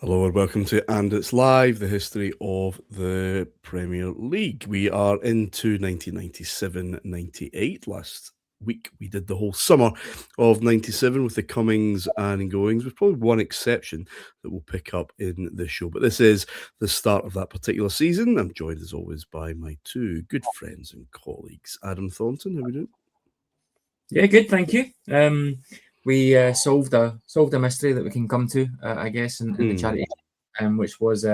Hello and welcome to And It's Live, the history of the Premier League. We are into 1997-98. Last week we did the whole summer of 97 with the comings and goings, with probably one exception that we'll pick up in this show. But this is the start of that particular season. I'm joined as always by my two good friends and colleagues. Adam Thornton, how are we doing? Yeah, good, thank you. We solved a mystery that we can come to, I guess, in the charity, which was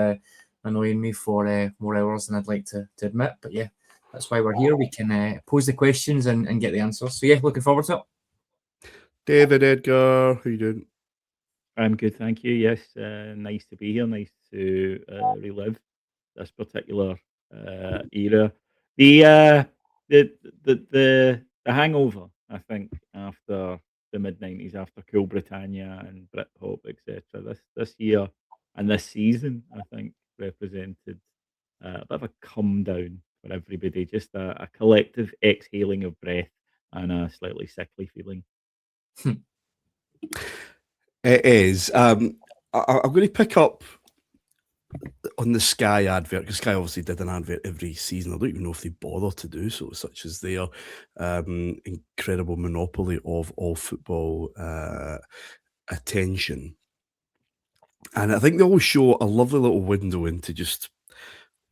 annoying me for more hours than I'd like to admit. But yeah, that's why we're here. We can pose the questions and get the answers. So yeah, looking forward to it. David Edgar, how you doing? I'm good, thank you. Yes, nice to be here. Nice to relive this particular era. The uh, the hangover, I think, after the mid-90s, after Cool Britannia and Britpop, etc. This year and this season, I think, represented a bit of a come down for everybody. Just a collective exhaling of breath and a slightly sickly feeling. It is. I'm going to pick up on the Sky advert, because Sky obviously did an advert every season. I don't even know if they bother to do so, such as their incredible monopoly of all football attention. And I think they always show a lovely little window into just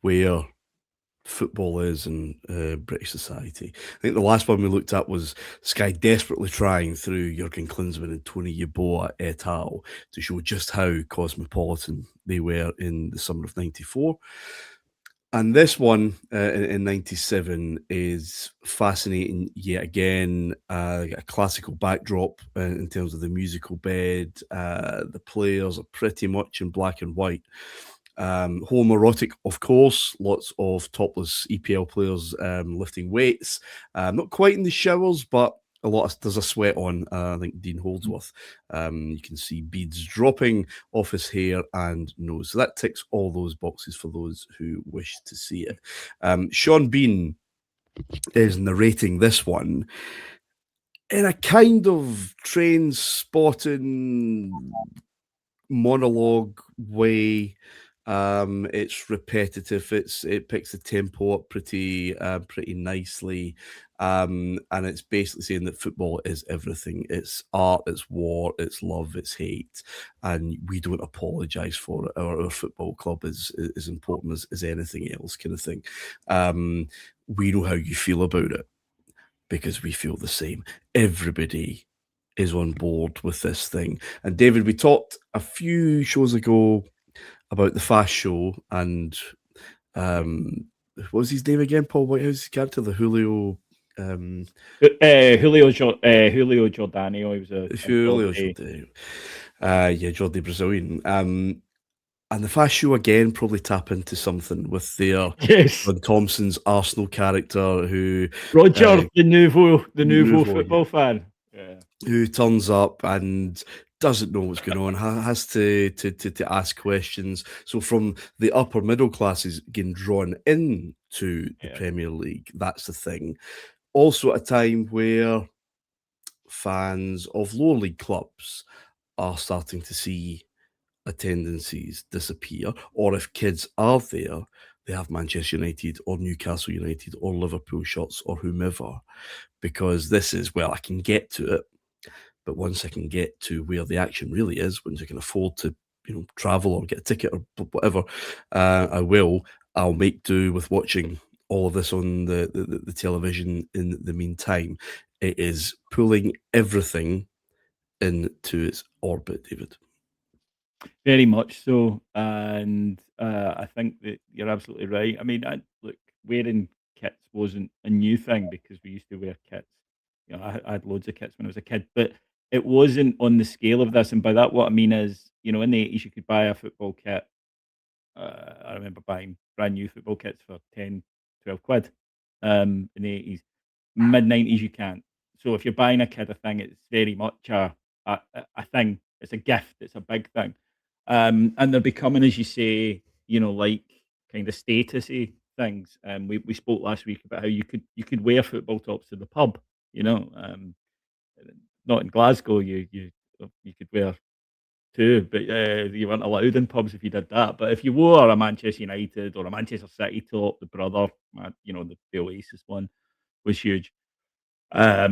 where football is in British society. I think the last one we looked at was Sky desperately trying through Jurgen Klinsmann and Tony Yeboah et al. To show just how cosmopolitan they were in the summer of '94. And this one in '97 is fascinating yet again. A classical backdrop in terms of the musical bed. The players are pretty much in black and white. Homoerotic, of course, lots of topless EPL players lifting weights. Not quite in the showers, but there's a sweat on. I think Dean Holdsworth. You can see beads dropping off his hair and nose. So that ticks all those boxes for those who wish to see it. Sean Bean is narrating this one in a kind of train spotting monologue way. It's repetitive. It picks the tempo up pretty nicely, and it's basically saying that football is everything. It's art, it's war, it's love, it's hate, and we don't apologise for it. Our football club is as important as anything else, kind of thing. We know how you feel about it because we feel the same. Everybody is on board with this thing. And David, we talked a few shows ago about the Fast Show and what was his name again? Paul Whitehouse's character, the Julio. Julio Giordano. He was a Julio Giordano. Jordi Brazilian. And the Fast Show again probably tap into something with their John Thompson's Arsenal character, who Roger, the nouveau football fan, who turns up and doesn't know what's going on, has to ask questions. So from the upper middle classes getting drawn into the Premier League, that's the thing. Also at a time where fans of lower league clubs are starting to see attendances disappear, or if kids are there, they have Manchester United or Newcastle United or Liverpool shirts or whomever, because this is, well, I can get to it, but once I can get to where the action really is, once I can afford to, travel or get a ticket or whatever, I'll make do with watching all of this on the television in the meantime. It is pulling everything into its orbit, David. Very much so, and I think that you're absolutely right. I mean, look, wearing kits wasn't a new thing because we used to wear kits. I had loads of kits when I was a kid, but it wasn't on the scale of this. And by that, what I mean is, in the 80s, you could buy a football kit. I remember buying brand new football kits for 10, 12 quid in the 80s. Mid-90s, you can't. So if you're buying a kid a thing, it's very much a thing. It's a gift. It's a big thing. And they're becoming, as you say, like kind of statusy things. We spoke last week about how you could wear football tops to the pub. Not in Glasgow. You could wear too, but you weren't allowed in pubs if you did that. But if you wore a Manchester United or a Manchester City top, the brother, the Oasis one was huge. A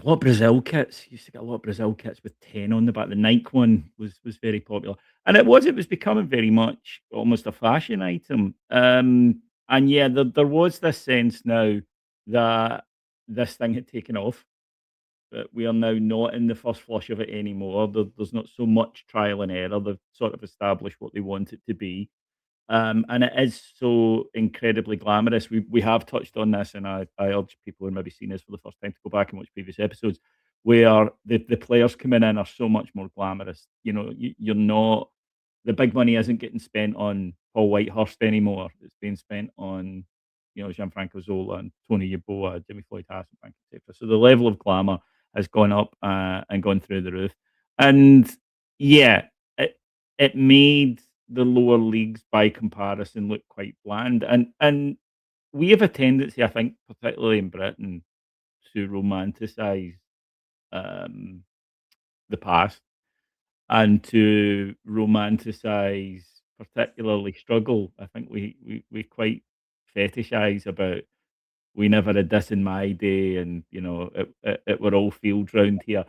lot of Brazil kits. Used to get a lot of Brazil kits with 10 on the back. The Nike one was very popular. And it was becoming very much almost a fashion item. And yeah, there was this sense now that this thing had taken off, that we are now not in the first flush of it anymore. There's not so much trial and error. They've sort of established what they want it to be. And it is so incredibly glamorous. We have touched on this, and I urge people who maybe seen this for the first time to go back and watch previous episodes, where the players coming in are so much more glamorous. You're not, the big money isn't getting spent on Paul Whitehurst anymore. It's being spent on Gianfranco Zola and Tony Yeboah, Jimmy Floyd Hasselbank, etc. So the level of glamour has gone up and gone through the roof. And yeah, it made the lower leagues by comparison look quite bland. And we have a tendency, I think, particularly in Britain, to romanticize the past and to romanticize particularly struggle. I think we quite fetishize about, we never had this in my day, and it were all fields round here.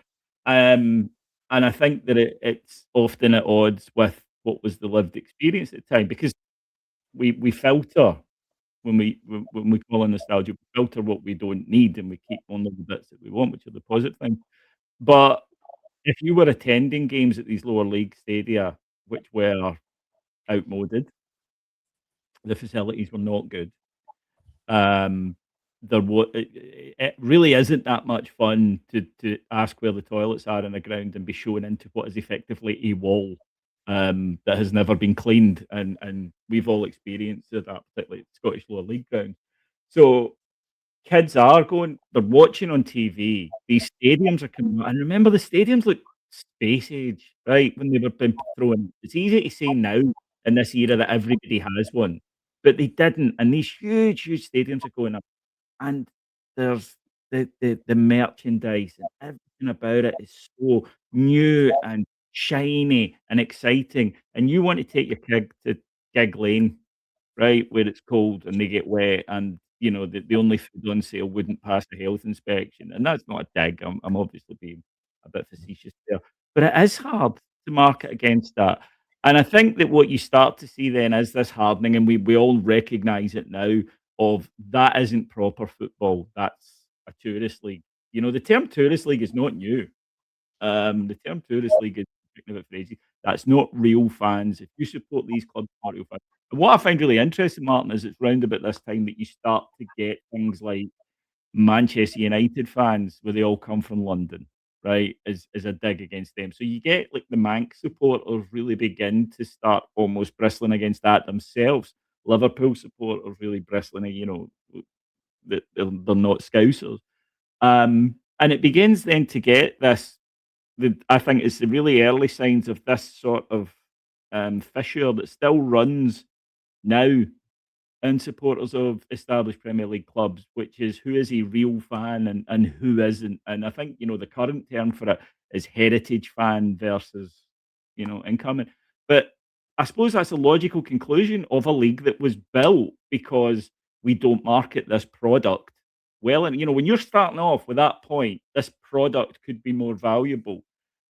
And I think that it's often at odds with what was the lived experience at the time, because we filter when we call in nostalgia, we filter what we don't need, and we keep only the bits that we want, which are the positive things. But if you were attending games at these lower league stadia, which were outmoded, the facilities were not good. It really isn't that much fun to ask where the toilets are in the ground and be shown into what is effectively a wall that has never been cleaned, and we've all experienced that, particularly at Scottish lower league ground. So kids are going, they're watching on TV. These stadiums are coming, and remember, the stadiums look space age, right? When they were being thrown. It's easy to say now in this era that everybody has one, but they didn't. And these huge stadiums are going up, and there's the merchandise and everything about it is so new and shiny and exciting. And you want to take your kid to Gig Lane, right, where it's cold and they get wet, and the only food on sale wouldn't pass the health inspection. And that's not a dig. I'm obviously being a bit facetious there, but it is hard to market against that. And I think that what you start to see then is this hardening, and we all recognise it now, of that isn't proper football. That's a tourist league. The term tourist league is not new. The term tourist league is speaking about phrases. That's not real fans. If you support these clubs, not real fans. And what I find really interesting, Martin, is it's round about this time that you start to get things like Manchester United fans, where they all come from London, right? As a dig against them. So you get like the Manx supporters really begin to start almost bristling against that themselves. Liverpool supporters really bristling, that they're not Scousers. And it begins then to get this. I think it's the really early signs of this sort of fissure that still runs now in supporters of established Premier League clubs, which is who is a real fan and who isn't. And I think, the current term for it is heritage fan versus, incoming. But I suppose that's a logical conclusion of a league that was built because we don't market this product well. And, when you're starting off with that point, this product could be more valuable,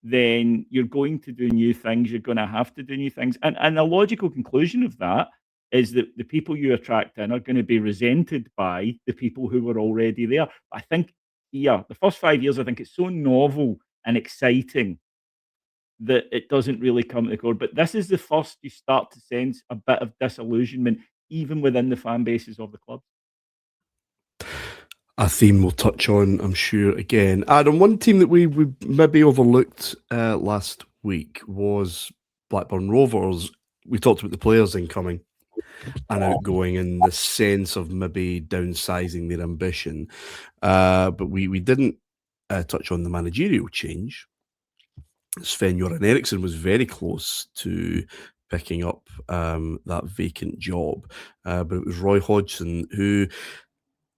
then you're going to do new things. You're going to have to do new things. And a logical conclusion of that is that the people you attract in are going to be resented by the people who were already there. I think, the first 5 years, I think it's so novel and exciting that it doesn't really come to the core. But this is the first you start to sense a bit of disillusionment, even within the fan bases of the clubs. A theme we'll touch on, I'm sure, again. Adam, one team that we maybe overlooked last week was Blackburn Rovers. We talked about the players incoming and outgoing and the sense of maybe downsizing their ambition. But we didn't touch on the managerial change. Sven-Göran Eriksson was very close to picking up that vacant job. But it was Roy Hodgson who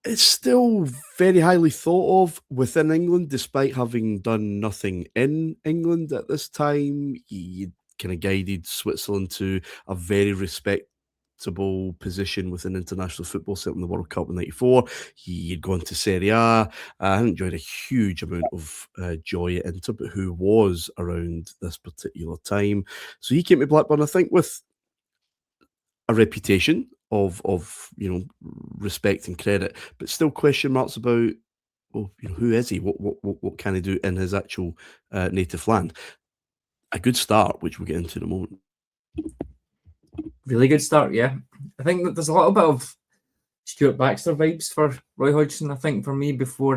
it's still very highly thought of within England, despite having done nothing in England at this time. He kind of guided Switzerland to a very respectable position within international football, certainly the World Cup in '94. He had gone to Serie A. I enjoyed a huge amount of joy at Inter, but who was around this particular time. So he came to Blackburn, I think, with a reputation of respect and credit, but still question marks about, well, who is he? What can he do in his actual native land? A good start, which we'll get into in a moment. Really good start, yeah. I think that there's a little bit of Stuart Baxter vibes for Roy Hodgson. I think for me before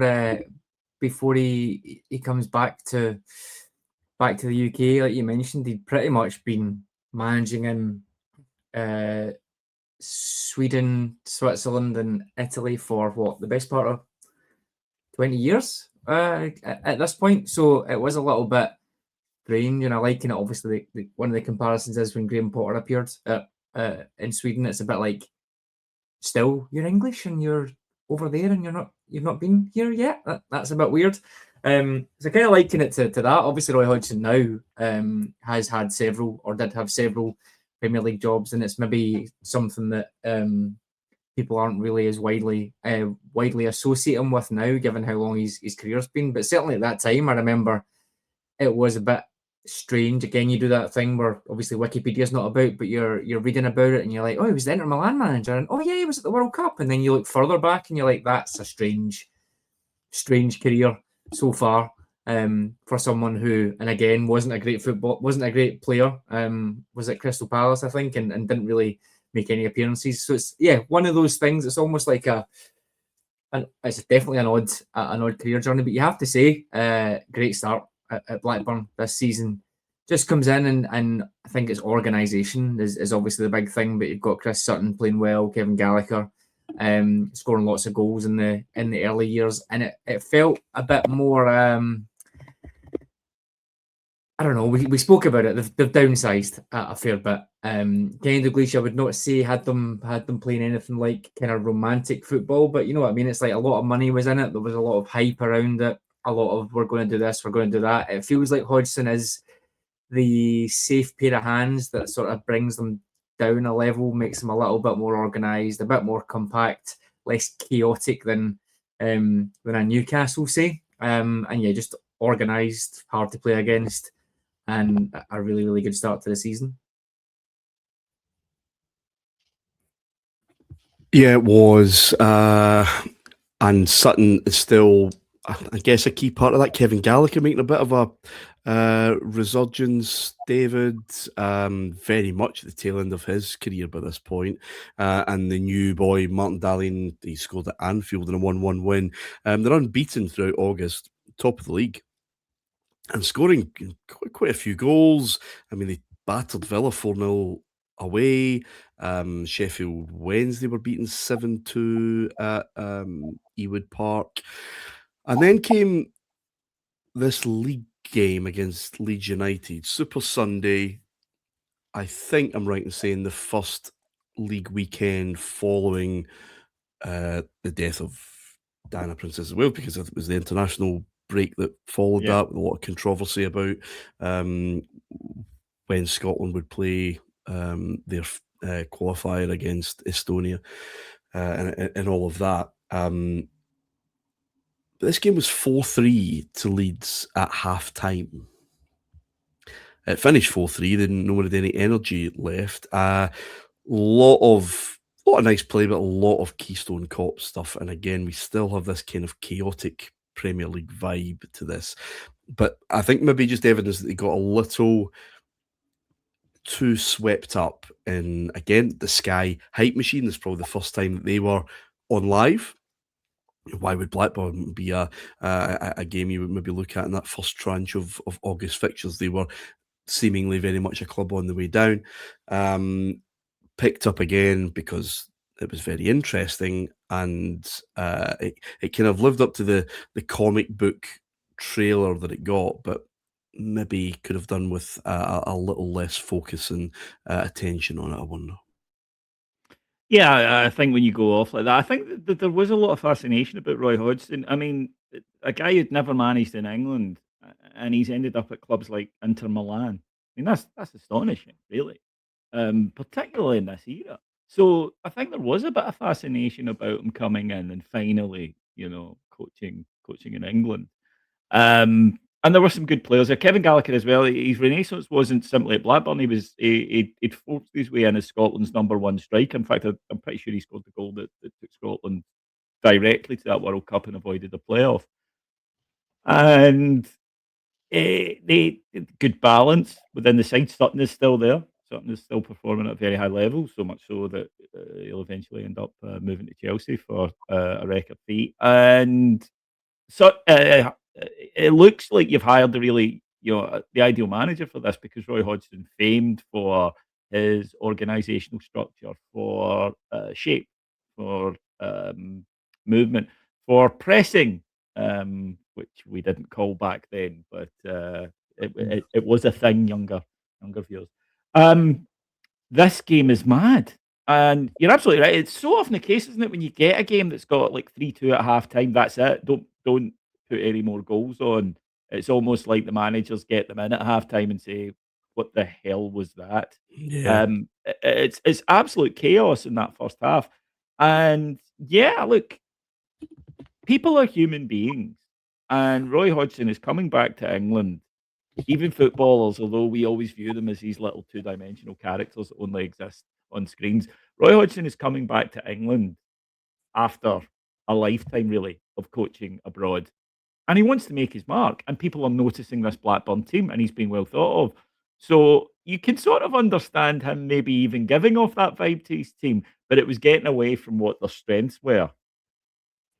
he comes back to the UK, like you mentioned, he'd pretty much been managing in Sweden, Switzerland, and Italy for the best part of 20 years at this point. So it was a little bit strange, and I liken it. Obviously, one of the comparisons is when Graham Potter appeared in Sweden. It's a bit like, still you're English and you're over there and you've not been here yet. That's a bit weird. So kind of liken it to that. Obviously, Roy Hodgson now has had several, or did have several, Premier League jobs, and it's maybe something that people aren't really as widely associating with now, given how long his career's been. But certainly at that time, I remember it was a bit strange. Again, you do that thing where obviously Wikipedia's not about, but you're reading about it and you're like, oh, he was the Inter Milan manager, and oh yeah, he was at the World Cup, and then you look further back and you're like, that's a strange career so far for someone who, and again, wasn't a great player. Was at Crystal Palace, I think, and didn't really make any appearances. So it's one of those things. It's almost like it's definitely an odd career journey, but you have to say, great start at Blackburn this season. Just comes in and I think it's organisation is obviously the big thing, but you've got Chris Sutton playing well, Kevin Gallagher scoring lots of goals in the early years, and it felt a bit more I don't know, we spoke about it. They've downsized a fair bit. Kenny Dalglish, I would not say had them playing anything like kind of romantic football, but you know what I mean? It's like a lot of money was in it. There was a lot of hype around it. A lot of, we're going to do this, we're going to do that. It feels like Hodgson is the safe pair of hands that sort of brings them down a level, makes them a little bit more organised, a bit more compact, less chaotic than a Newcastle, say. And yeah, just organised, hard to play against, and a really, really good start to the season. Yeah, it was. And Sutton is still, I guess, a key part of that. Kevin Gallagher making a bit of a resurgence. David, very much at the tail end of his career by this point. And the new boy, Martin Dahlin, he scored at Anfield in a 1-1 win. They're unbeaten throughout August, top of the league, and scoring quite a few goals. I mean, they battered Villa 4-0 away. Sheffield Wednesday were beaten 7-2 at Ewood Park. And then came this league game against Leeds United, Super Sunday. I think I'm right in saying the first league weekend following the death of Diana, Princess of Wales, because it was the international break that followed that, with a lot of controversy about when Scotland would play their qualifier against Estonia and all of that. This game was 4-3 to Leeds at half-time. It finished 4-3. No one had any energy left. Lot of nice play, but a lot of Keystone Cop stuff. And again, we still have this kind of chaotic Premier League vibe to this. But I think maybe just evidence that they got a little too swept up in, again, the Sky hype machine. This is probably the first time that they were on live. Why would Blackburn be a game you would maybe look at in that first tranche of August fixtures? They were seemingly very much a club on the way down. Picked up again because it was very interesting, and it kind of lived up to the comic book trailer that it got, but maybe could have done with a little less focus and attention on it, I wonder. Yeah, I think when you go off like that, I think that there was a lot of fascination about Roy Hodgson. I mean, a guy who'd never managed in England, and he's ended up at clubs like Inter Milan. I mean, that's astonishing, really, particularly in this era. So I think there was a bit of fascination about him coming in and finally, coaching in England. And there were some good players there. Kevin Gallagher as well. His renaissance wasn't simply at Blackburn. He'd forced his way in as Scotland's #1 striker. In fact, I'm pretty sure he scored the goal that took Scotland directly to that World Cup and avoided the playoff. And they good balance within the side. Sutton is still there. Sutton is still performing at a very high level, so much so that he'll eventually end up moving to Chelsea for a record fee. And so it looks like you've hired the ideal manager for this, because Roy Hodgson famed for his organisational structure, for shape, for movement, for pressing, which we didn't call back then, but it was a thing younger viewers. This game is mad. And you're absolutely right. It's so often the case, isn't it, when you get a game that's got like 3-2 at half time, that's it. Don't put any more goals on. It's almost like the managers get them in at half time and say, what the hell was that? Yeah. It's absolute chaos in that first half. And yeah, look, people are human beings. And Roy Hodgson is coming back to England. Even footballers, although we always view them as these little two-dimensional characters that only exist on screens, Roy Hodgson is coming back to England after a lifetime, really, of coaching abroad. And he wants to make his mark. And people are noticing this Blackburn team, and he's being well thought of. So you can sort of understand him maybe even giving off that vibe to his team, but it was getting away from what their strengths were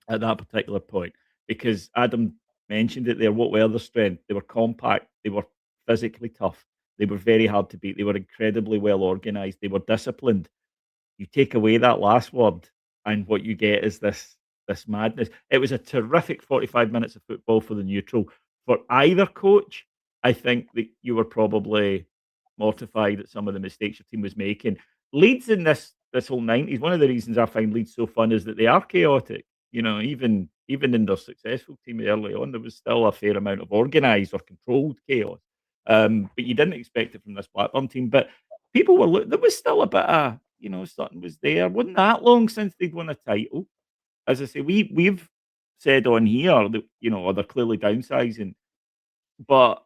at that particular point. Because Adam mentioned it there. What were their strengths? They were compact. They were physically tough. They were very hard to beat. They were incredibly well organised. They were disciplined. You take away that last word, and what you get is this madness. It was a terrific 45 minutes of football for the neutral. For either coach, I think that you were probably mortified at some of the mistakes your team was making. Leeds in this whole 90s, one of the reasons I find Leeds so fun is that they are chaotic. Even in their successful team early on, there was still a fair amount of organised or controlled chaos. But you didn't expect it from this Blackburn team. But people were there was still a bit of, something was there. Wasn't that long since they'd won a title. As I say, we've said on here that, they're clearly downsizing. But,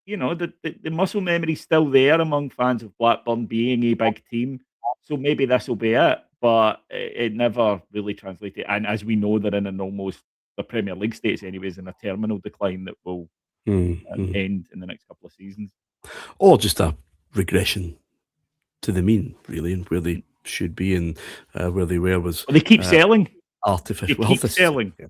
the muscle memory's still there among fans of Blackburn being a big team. So maybe this will be it. But it never really translated. And as we know, they're in an almost, the Premier League states anyways, in a terminal decline that will end in the next couple of seasons. Or just a regression to the mean, really, and where they should be and where they were was... Well, they keep selling. Artificial. They keep selling. Yeah.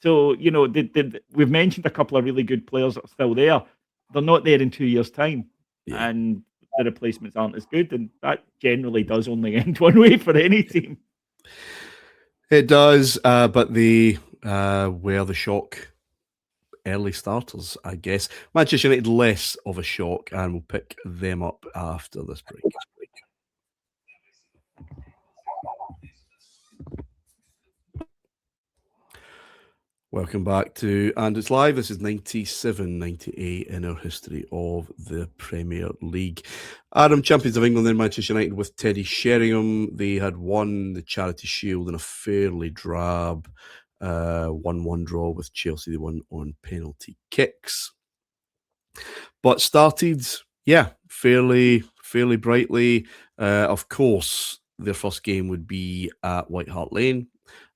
So, we've mentioned a couple of really good players that are still there. They're not there in 2 years' time. Yeah. And the replacements aren't as good, and that generally does only end one way for any team. It does, but they were the shock early starters, I guess. Manchester United less of a shock, and we'll pick them up after this break. Welcome back to And It's Live. This is 97-98 in our history of the Premier League. Adam, champions of England in Manchester United with Teddy Sheringham. They had won the Charity Shield in a fairly drab 1-1 draw with Chelsea. They won on penalty kicks. But started, fairly brightly. Of course, their first game would be at White Hart Lane.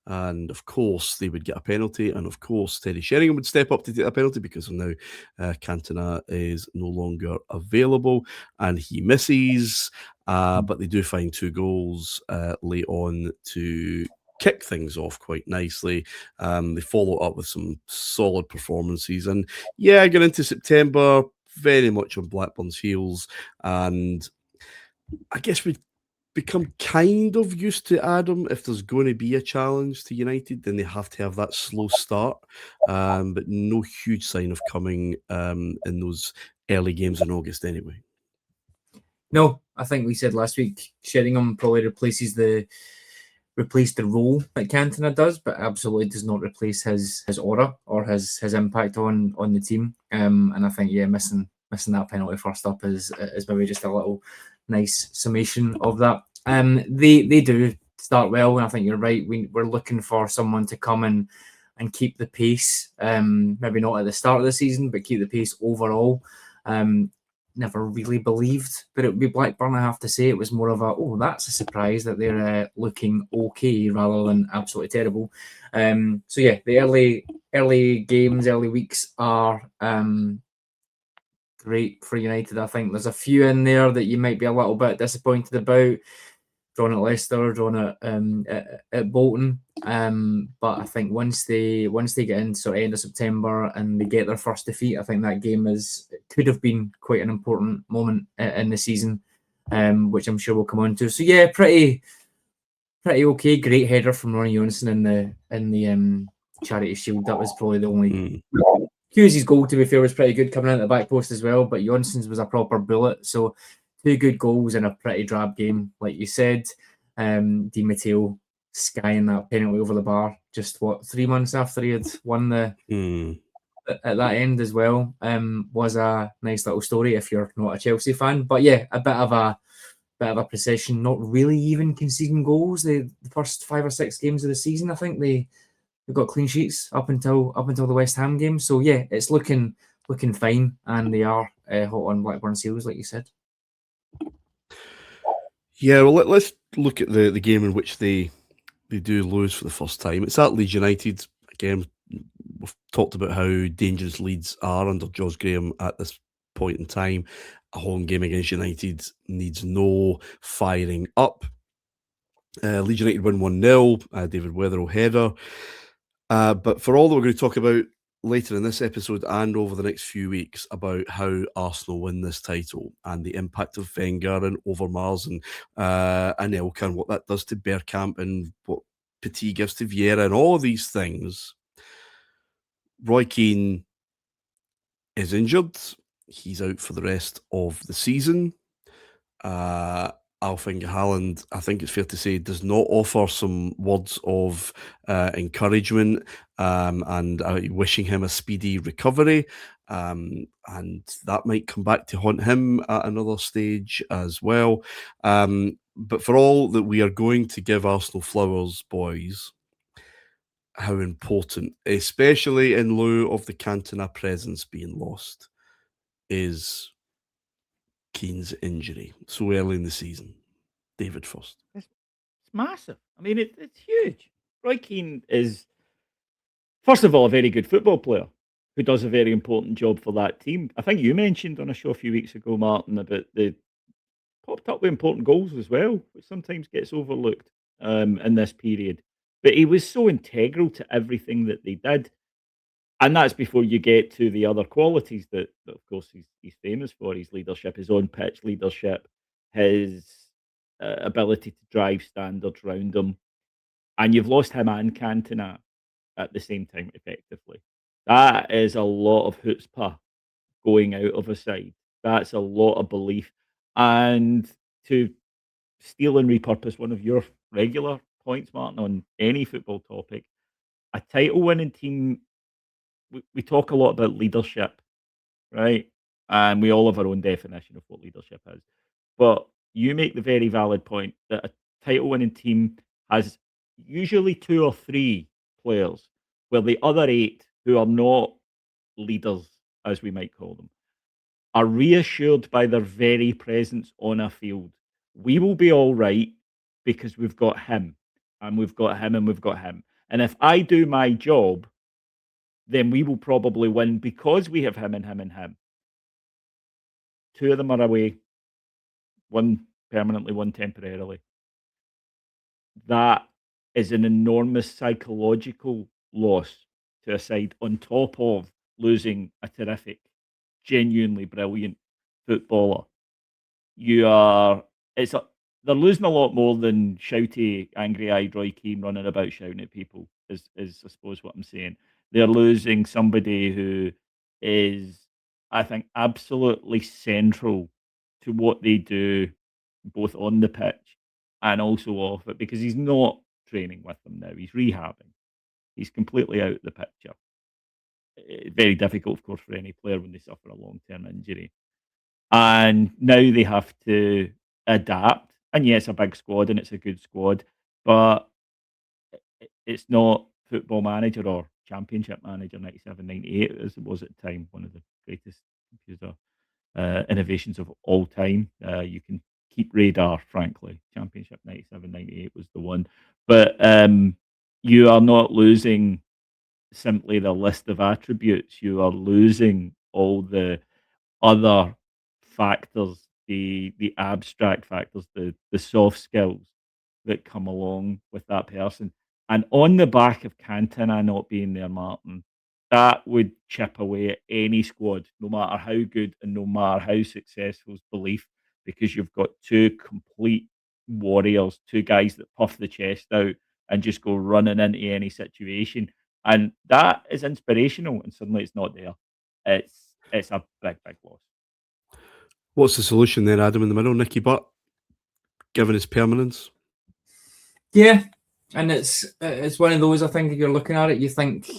And of course, they would get a penalty. And of course, Teddy Sheringham would step up to take a penalty because now Cantona is no longer available. And he misses. But they do find 2 goals late on to kick things off quite nicely. They follow up with some solid performances. And get into September, very much on Blackburn's heels. And I guess we become kind of used to, Adam, if there's going to be a challenge to United, then they have to have that slow start, but no huge sign of coming in those early games in August anyway. No, I think we said last week Sheringham probably replace the role that Cantona does, but absolutely does not replace his aura or his impact on the team. And I think missing that penalty first up is maybe just a little nice summation of that. They do start well, and I think you're right. We're looking for someone to come and keep the pace. Maybe not at the start of the season, but keep the pace overall. Never really believed that it would be Blackburn. I have to say, it was more of that's a surprise that they're looking okay rather than absolutely terrible. The early games, early weeks are great for United. I think there's a few in there that you might be a little bit disappointed about. Drawn at Leicester, drawn at Bolton, but I think once they get into sort of end of September and they get their first defeat, I think that game could have been quite an important moment in the season, which I'm sure we'll come on to. So yeah, pretty okay. Great header from Ronnie Johnson in the Charity Shield. That was probably the only. Hughes' goal, to be fair, was pretty good coming out of the back post as well, but Johnson's was a proper bullet. So 2 good goals in a pretty drab game, like you said. Di Matteo skying that penalty over the bar just 3 months after he had won at that end as well. Was a nice little story if you're not a Chelsea fan. But yeah, a bit of a procession, not really even conceding goals. The first 5 or 6 games of the season, I think they've got clean sheets up until the West Ham game. So yeah, it's looking fine, and they are hot on Blackburn's heels, like you said. Yeah, well, let's look at the game in which they do lose for the first time. It's at Leeds United. Again, we've talked about how dangerous Leeds are under George Graham at this point in time. A home game against United needs no firing up. Leeds United win 1-0, David Weatherall header. But for all that we're going to talk about later in this episode and over the next few weeks about how Arsenal win this title and the impact of Wenger and Overmars and Anelka and what that does to Bergkamp and what Petit gives to Vieira and all of these things, Roy Keane is injured. He's out for the rest of the season. Alf-Inge Haaland, I think it's fair to say, does not offer some words of encouragement and wishing him a speedy recovery. And that might come back to haunt him at another stage as well. But for all that we are going to give Arsenal flowers, boys, how important, especially in lieu of the Cantona presence being lost, is Keane's injury so early in the season. David first. It's massive. I mean, it's huge. Roy Keane is, first of all, a very good football player who does a very important job for that team. I think you mentioned on a show a few weeks ago, Martin, about the popped up with important goals as well, which sometimes gets overlooked in this period. But he was so integral to everything that they did. And that's before you get to the other qualities that of course, he's famous for: his leadership, his on pitch leadership, his ability to drive standards round him. And you've lost him and Cantona at the same time, effectively. That is a lot of chutzpah going out of a side. That's a lot of belief. And to steal and repurpose one of your regular points, Martin, on any football topic, a title-winning team, we talk a lot about leadership, right? And we all have our own definition of what leadership is. But you make the very valid point that a title-winning team has usually 2 or 3 players, where the other 8, who are not leaders, as we might call them, are reassured by their very presence on a field. We will be all right because we've got him, and we've got him, and we've got him. And if I do my job, then we will probably win because we have him and him and him. 2 of them are away, 1 permanently, 1 temporarily. That is an enormous psychological loss to a side, on top of losing a terrific, genuinely brilliant footballer. They're losing a lot more than shouty, angry-eyed Roy Keane running about shouting at people, is I suppose what I'm saying. They're losing somebody who is, I think, absolutely central to what they do both on the pitch and also off it, because he's not training with them now. He's rehabbing. He's completely out of the picture. Very difficult, of course, for any player when they suffer a long-term injury. And now they have to adapt. And yeah, it's a big squad and it's a good squad, but it's not Football Manager or Championship Manager 97, 98 as it was at the time, one of the greatest computer innovations of all time. You can keep radar, frankly. Championship 97, 98 was the one. But you are not losing simply the list of attributes. You are losing all the other factors, the abstract factors, the soft skills that come along with that person. And on the back of Cantona not being there, Martin, that would chip away at any squad, no matter how good and no matter how successful, belief, because you've got two complete warriors, two guys that puff the chest out and just go running into any situation. And that is inspirational, and suddenly it's not there. It's a big, big loss. What's the solution there, Adam, in the middle? Nicky Butt, given his permanence? Yeah, and it's one of those, I think, if you're looking at it, you think,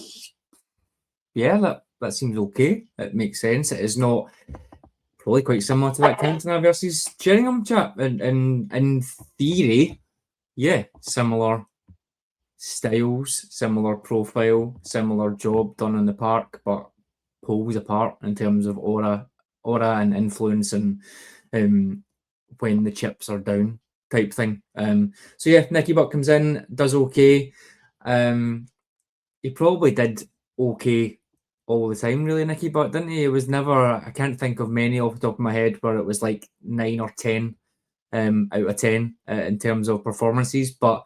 yeah, that seems okay. It makes sense. It is not probably quite similar to that Cantona versus Sheringham chat. And in theory, yeah, similar styles, similar profile, similar job done in the park, but poles apart in terms of aura and influence and when the chips are down type thing. So yeah, Nicky Butt comes in, does okay. He probably did okay all the time, really, Nicky Butt, didn't he? It was never, I can't think of many off the top of my head where it was like 9 or 10 out of 10 in terms of performances, but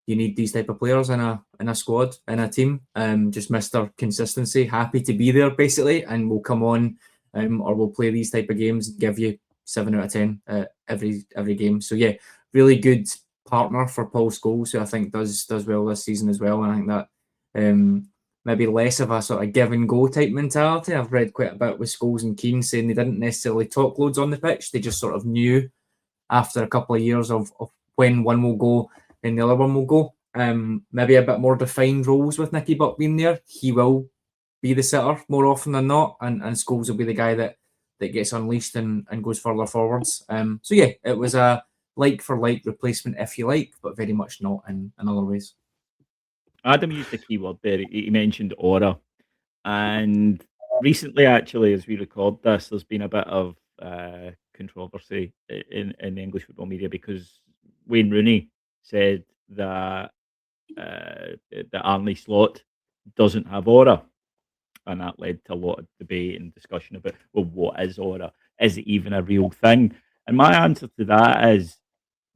you need these type of players in a squad, in a team. Just Mr. Consistency, happy to be there basically, and will come on or we'll play these type of games and give you 7 out of 10 every game. So yeah, really good partner for Paul Scholes, who I think does well this season as well. And I think that maybe less of a sort of give and go type mentality. I've read quite a bit with Scholes and Keane saying they didn't necessarily talk loads on the pitch. They just sort of knew after a couple of years of when one will go and the other one will go. Maybe a bit more defined roles with Nicky Butt being there. He will be the sitter more often than not, and Scholes will be the guy that gets unleashed and goes further forwards. So yeah, it was a like for like replacement, if you like, but very much not in other ways. Adam used a keyword there. He mentioned aura, and recently, actually, as we record this, there's been a bit of controversy in the English football media because Wayne Rooney said that Arne Slot doesn't have aura, and that led to a lot of debate and discussion about, well, what is aura? Is it even a real thing? And my answer to that is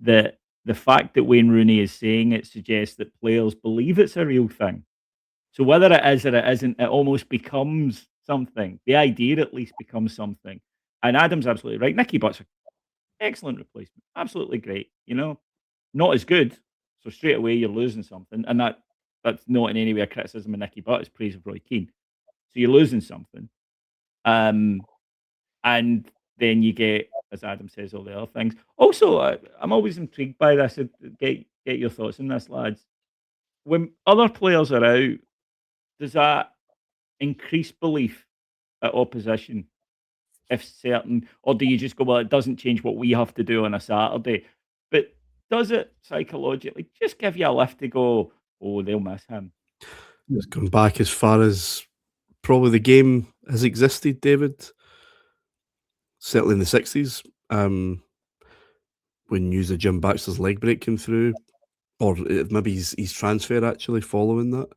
that the fact that Wayne Rooney is saying it suggests that players believe it's a real thing. So whether it is or it isn't, it almost becomes something. The idea at least becomes something. And Adam's absolutely right. Nicky Butt's an excellent replacement. Absolutely great. Not as good. So straight away you're losing something. And that's not in any way a criticism of Nicky Butt, it's praise of Roy Keane. So you're losing something. And then you get, as Adam says, all the other things. Also, I'm always intrigued by this. Get your thoughts on this, lads. When other players are out, does that increase belief at opposition? If certain, or do you just go, well, it doesn't change what we have to do on a Saturday? But does it psychologically just give you a lift to go, oh, they'll miss him? It's gone back as far as probably the game has existed, David. Certainly in the 60s, when news of Jim Baxter's leg break came through, or maybe his transfer actually following that.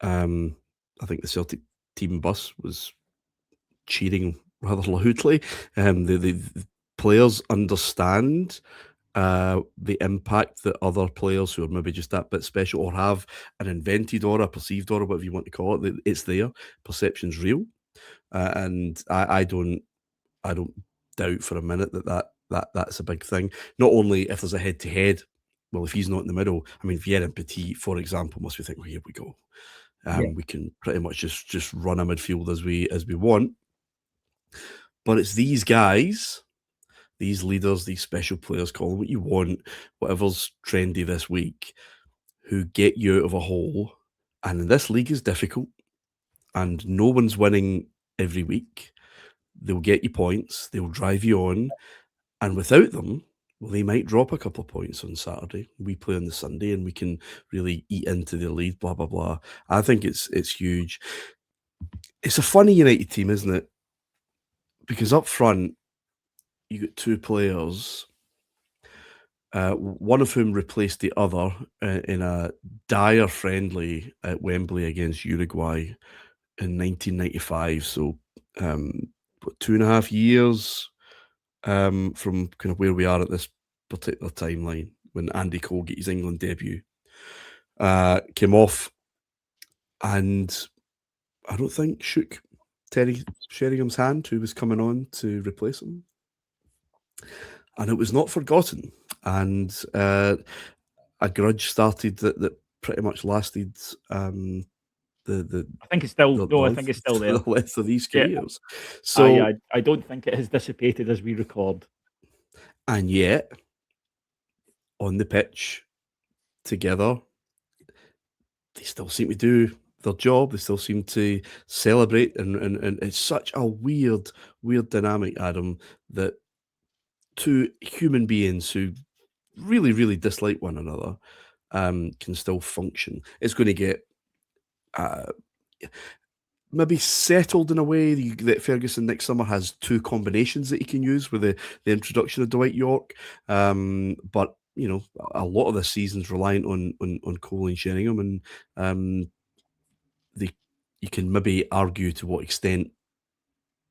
I think the Celtic team bus was cheering rather loudly. The players understand the impact that other players who are maybe just that bit special or have an invented aura, perceived aura, whatever you want to call it, it's there. Perception's real, and I don't doubt for a minute that's a big thing. Not only if there's a head-to-head, well, if he's not in the middle, I mean, Vieira and Petit, for example, must be thinking, well, here we go. We can pretty much just run a midfield as we want. But it's these guys these leaders, these special players, call them what you want, whatever's trendy this week, who get you out of a hole. And this league is difficult, and no one's winning every week. They'll get you points, they'll drive you on, and without them, well, they might drop a couple of points on Saturday. We play on the Sunday, and we can really eat into the lead. Blah blah blah. I think it's huge. It's a funny United team, isn't it? Because up front, you got two players, one of whom replaced the other in a dire friendly at Wembley against Uruguay in 1995. So, 2.5 years from kind of where we are at this particular timeline when Andy Cole got his England debut, came off, and I don't think shook Terry Sheringham's hand, who was coming on to replace him. And it was not forgotten. And a grudge started that pretty much lasted the I think it's still the I think it's still there. the length of these Yeah. careers. So I don't think it has dissipated as we record. and yet on the pitch together, they still seem to do their job. They still seem to celebrate, and it's such a weird dynamic, Adam, that two human beings who really dislike one another can still function. It's going to get maybe settled in a way that Ferguson next summer has two combinations that he can use with the introduction of Dwight York. But you know, a lot of the season's reliant on Cole and Sheringham, and you can maybe argue to what extent,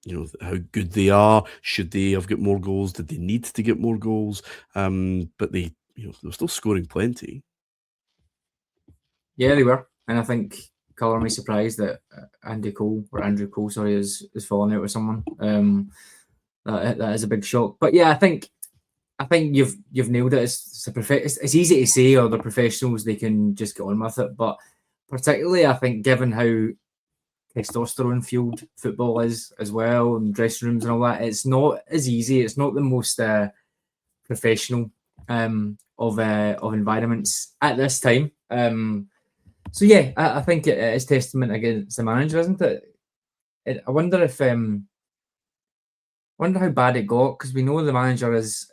you know, how good they are. Should they have got more goals? Did they need to get more goals? But they were still scoring plenty. Yeah, they were, and I think colour me surprised that Andrew Cole is falling out with someone. That is a big shock. But yeah, I think you've nailed it. It's easy to say, or the professionals, they can just get on with it. But particularly, I think, given how testosterone fueled football is as well, and dressing rooms and all that, it's not as easy. It's not the most professional of environments at this time. So yeah, I think it is testament against the manager, isn't it? I wonder if wonder how bad it got, because we know the manager is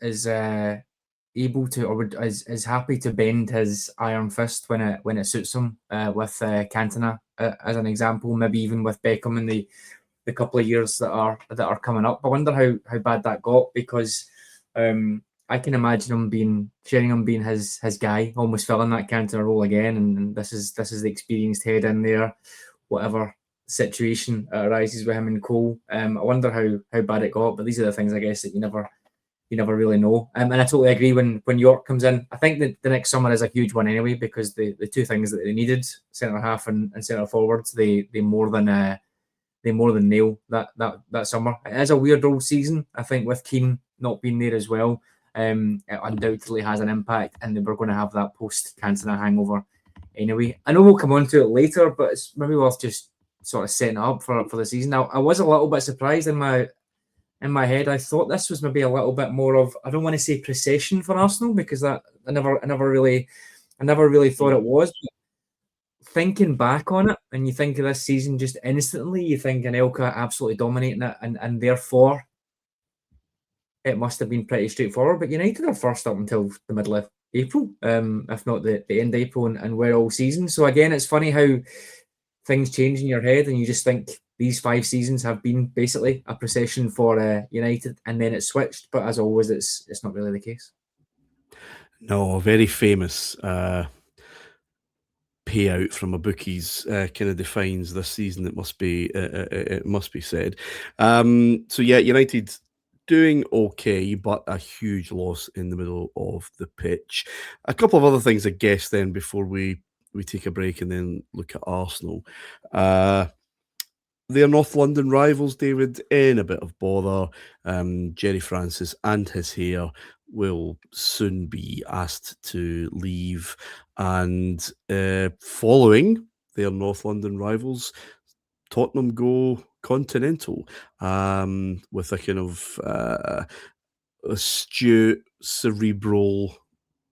able to, or is happy to bend his iron fist when it suits him. With Cantona as an example, maybe even with Beckham in the couple of years that are coming up. I wonder how bad that got, because I can imagine Sheringham being his guy, almost filling that Cantona role again, and this is the experienced head in there, whatever situation arises with him and Cole. I wonder how bad it got, but these are the things, I guess, that you never really know. And I totally agree when York comes in. I think that the next summer is a huge one anyway, because the two things that they needed, centre half and centre forwards, they more than nail that summer. It is a weird old season, I think, with Keane not being there as well. It undoubtedly has an impact, and we're going to have that post-Cantona hangover anyway. I know we'll come on to it later, but it's maybe worth just sort of setting it up for the season. Now, I was a little bit surprised in my head. I thought this was maybe a little bit more of, I don't want to say procession for Arsenal, because that I never really thought it was. But thinking back on it, and you think of this season just instantly, you think Anelka absolutely dominating it, and therefore it must have been pretty straightforward. But United are first up until the middle of April, if not the end of April, and we're all season. So again, it's funny how things change in your head, and you just think these 5 seasons have been basically a procession for United, and then it switched. But as always, it's not really the case. No, a very famous payout from a bookies kind of defines this season. It must be said. So yeah, United doing okay, but a huge loss in the middle of the pitch. A couple of other things, I guess, then before we take a break and then look at Arsenal. Their North London rivals, David, in a bit of bother. Jerry Francis and his hair will soon be asked to leave. And following their North London rivals, Tottenham go continental with a kind of astute, cerebral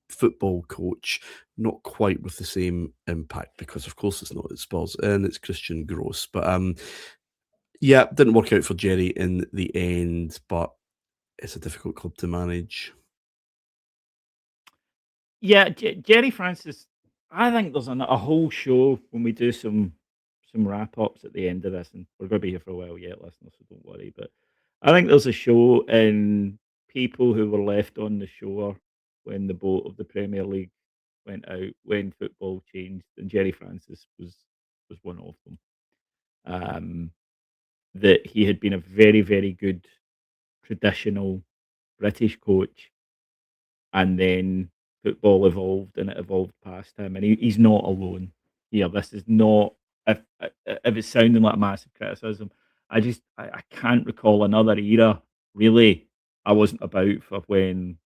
football coach, not quite with the same impact, because of course it's not at Spurs and it's Christian Gross. But yeah, didn't work out for Jerry in the end, but it's a difficult club to manage. Yeah, Jerry Francis, I think there's a whole show when we do some wrap-ups at the end of this, and we're going to be here for a while yet, listeners, so don't worry. But I think there's a show in people who were left on the shore when the boat of the Premier League went out, when football changed, and Jerry Francis was one of them. That he had been a very, very good traditional British coach, and then football evolved and it evolved past him, and he's not alone here. This is not, if it's sounding like a massive criticism, I can't recall another era really. I wasn't about for when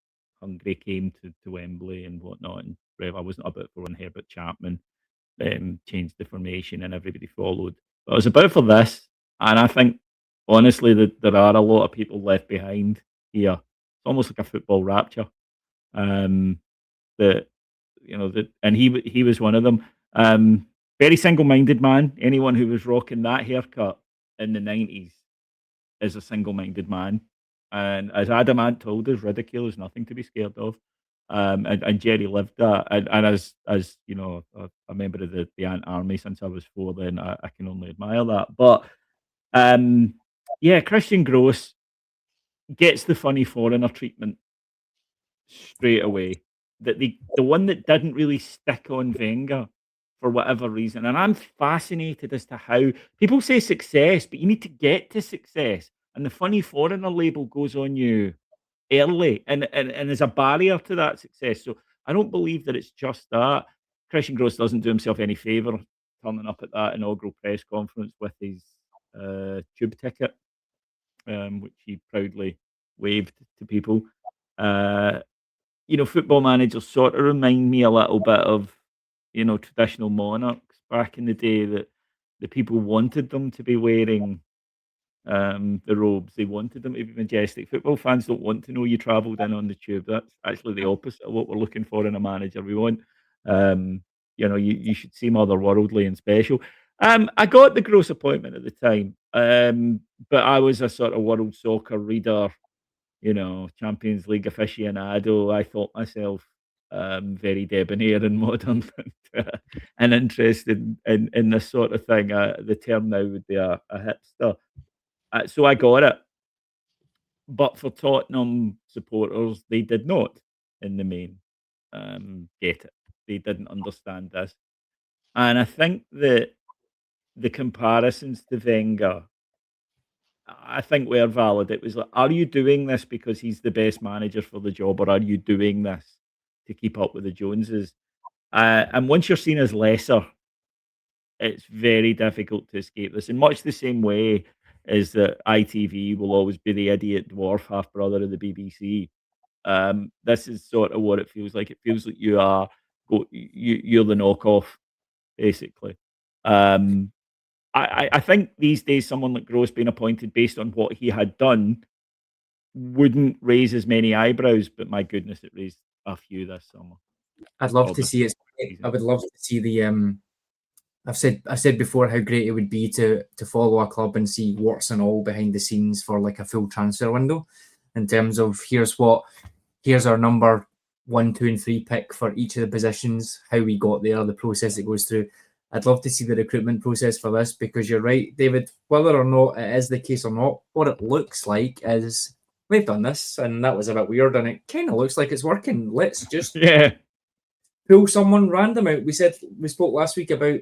Hungary came to Wembley and whatnot, and I wasn't about for when Herbert Chapman changed the formation and everybody followed. But I was about for this, and I think honestly that there are a lot of people left behind here. It's almost like a football rapture. That and he was one of them. Very single-minded man. Anyone who was rocking that haircut in the 90s is a single-minded man. And as Adam Ant told us, ridicule is nothing to be scared of. And Jerry lived that. And as you know, a member of the Ant Army since I was 4, then I can only admire that. But yeah, Christian Gross gets the funny foreigner treatment straight away. That the one that didn't really stick on Wenger for whatever reason, and I'm fascinated as to how people say success, but you need to get to success, and the funny foreigner label goes on you early, and there's a barrier to that success. So I don't believe that it's just that. Christian Gross doesn't do himself any favour turning up at that inaugural press conference with his tube ticket, which he proudly waved to people. Football managers sort of remind me a little bit of, traditional monarchs back in the day, that the people wanted them to be wearing the robes. They wanted them to be majestic. Football fans don't want to know you travelled in on the tube. That's actually the opposite of what we're looking for in a manager. We want, you should seem otherworldly and special. I got the Gross appointment at the time, but I was a sort of world soccer reader, Champions League aficionado. I thought myself very debonair and modern and interested in this sort of thing. The term now would be a hipster. So I got it. But for Tottenham supporters, they did not, in the main, get it. They didn't understand this. And I think that the comparisons to Wenger, I think were valid. It was like, are you doing this because he's the best manager for the job, or are you doing this to keep up with the Joneses? And once you're seen as lesser, it's very difficult to escape this. In much the same way as that ITV will always be the idiot dwarf half brother of the BBC. This is sort of what it feels like. It feels like you're the knockoff, basically. I think these days someone like Gross being appointed based on what he had done wouldn't raise as many eyebrows, but my goodness, it raised a few this summer. I'd love to see it. I would love to see the. I've said before how great it would be to follow a club and see warts and all behind the scenes for like a full transfer window, in terms of here's our number 1, 2, and 3 pick for each of the positions, how we got there, the process it goes through. I'd love to see the recruitment process for this, because you're right, David, whether or not it is the case or not, what it looks like is we've done this and that was a bit weird and it kind of looks like it's working. Let's just pull someone random out. We spoke last week about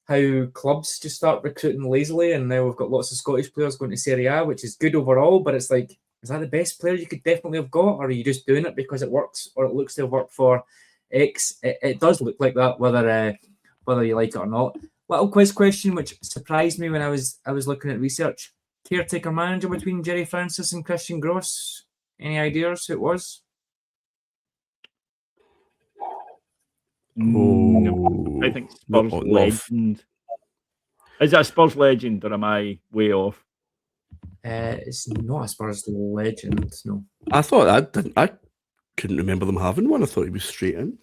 how clubs just start recruiting lazily, and now we've got lots of Scottish players going to Serie A, which is good overall, but it's like, is that the best player you could definitely have got, or are you just doing it because it works, or it looks to have worked for X? It does look like that, whether you like it or not. Little quiz question which surprised me when I was looking at research. Caretaker manager between Jerry Francis and Christian Gross. Any ideas who it was? No. I think Spurs legend. Is that a Spurs legend, or am I way off? It's not a Spurs legend, no. I thought I couldn't remember them having one. I thought he was straight in.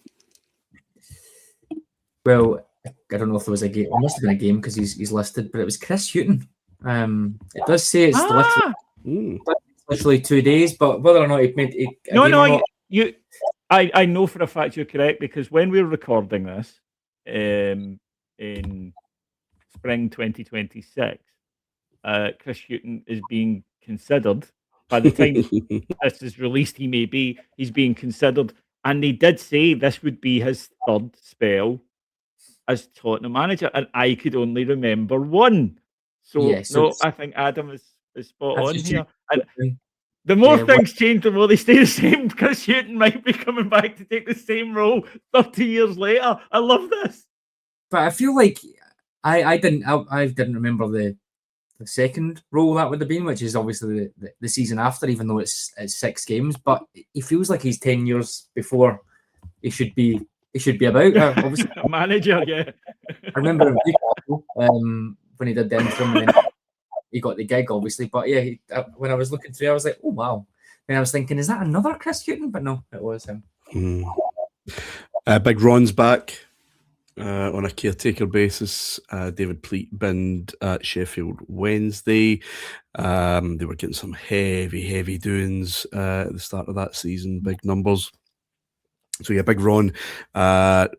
Well, I don't know if there was a game. It must have been a game because he's listed, but it was Chris Hughton. It does say it's literally 2 days, but whether or not he made I know for a fact you're correct, because when we're recording this in spring 2026, Chris Hughton is being considered. By the time this is released, he's being considered, and they did say this would be his third spell as Tottenham manager, and I could only remember one. So I think Adam is spot on here. And the more things change, the more they stay the same. Chris Hughton might be coming back to take the same role 30 years later. I love this. But I feel like I didn't remember the second role that would have been, which is obviously the season after, even though it's 6 games. But he feels like he's 10 years before he should be about. Obviously, a manager, yeah. I remember when he did the interim, and then he got the gig, obviously. But yeah, when I was looking through, I was like, oh wow. And I was thinking, is that another Chris Hughton? But no, it was him. Big Ron's back on a caretaker basis. David Pleat binned at Sheffield Wednesday. They were getting some heavy doings at the start of that season, big numbers. So yeah, Big Ron, not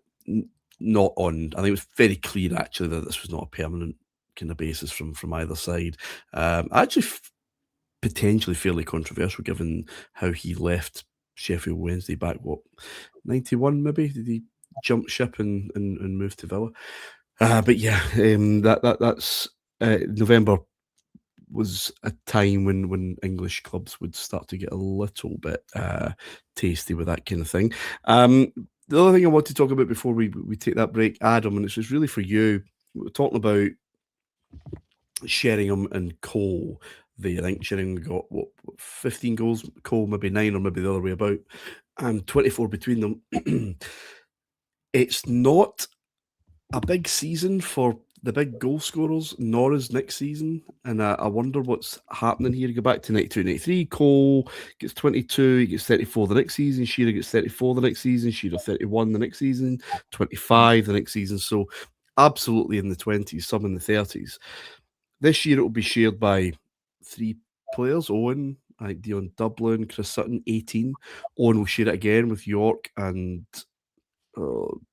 on. I think it was very clear actually that this was not a permanent kind of basis from either side. Actually, potentially fairly controversial given how he left Sheffield Wednesday back 91 maybe. Did he jump ship and move to Villa? But yeah, that's November was a time when English clubs would start to get a little bit tasty with that kind of thing. The other thing I want to talk about before we take that break, Adam, and it's just really for you, we're talking about Sheringham and Cole there. I think Sheringham got 15 goals, Cole maybe 9 or maybe the other way about, and 24 between them. It's not a big season for the big goal scorers, nor is next season. And I wonder what's happening here. You go back to 92-93, Cole gets 22, he gets 34 the next season, Shearer gets 34 the next season, Shearer 31 the next season, 25 the next season. So absolutely in the 20s, some in the 30s. This year it will be shared by 3 players. Owen, I think Dion Dublin, Chris Sutton, 18. Owen will share it again with York and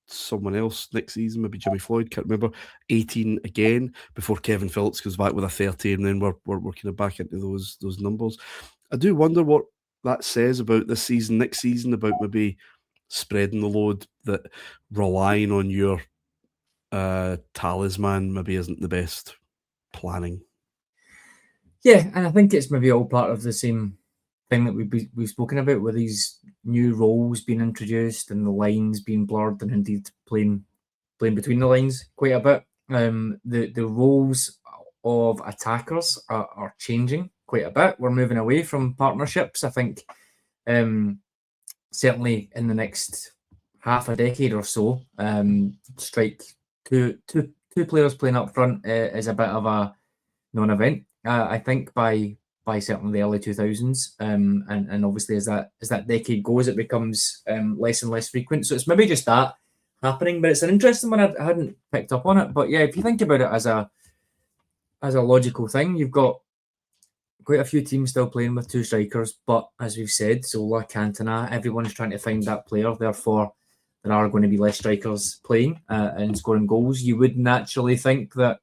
someone else next season, maybe Jimmy Floyd, can't remember, 18 again, before Kevin Phillips goes back with a 30, and then we're kind of back into those numbers. I do wonder what that says about this season, next season, about maybe spreading the load, that relying on your talisman maybe isn't the best planning. Yeah, and I think it's maybe all part of the same thing that we've spoken about, with these new roles being introduced and the lines being blurred, and indeed playing between the lines quite a bit. The roles of attackers are changing quite a bit. We're moving away from partnerships. I think certainly in the next half a decade or so, strike two players playing up front is a bit of a non-event. I think by certainly the early 2000s, and obviously as that decade goes, it becomes less and less frequent. So it's maybe just that happening, but it's an interesting one. I hadn't picked up on it, but yeah, if you think about it as a logical thing, you've got quite a few teams still playing with 2 strikers, but as we've said, Zola, Cantona, everyone's trying to find that player. Therefore, there are going to be less strikers playing and scoring goals. You would naturally think that,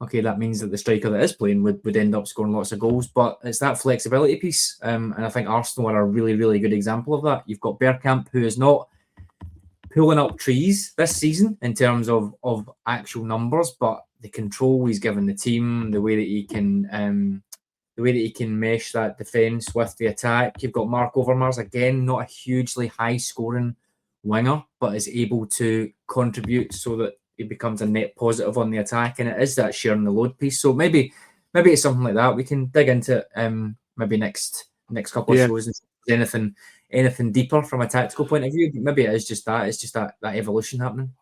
okay, that means that the striker that is playing would end up scoring lots of goals, but it's that flexibility piece. And I think Arsenal are a really, really good example of that. You've got Bergkamp, who is not pulling up trees this season in terms of actual numbers, but the control he's given the team, the way that he can mesh that defence with the attack. You've got Mark Overmars, again, not a hugely high-scoring winger, but is able to contribute so that he becomes a net positive on the attack, and it is that sharing the load piece. So maybe it's something like that. We can dig into maybe next couple of shows and see anything deeper from a tactical point of view. Maybe it is just that. It's just that evolution happening.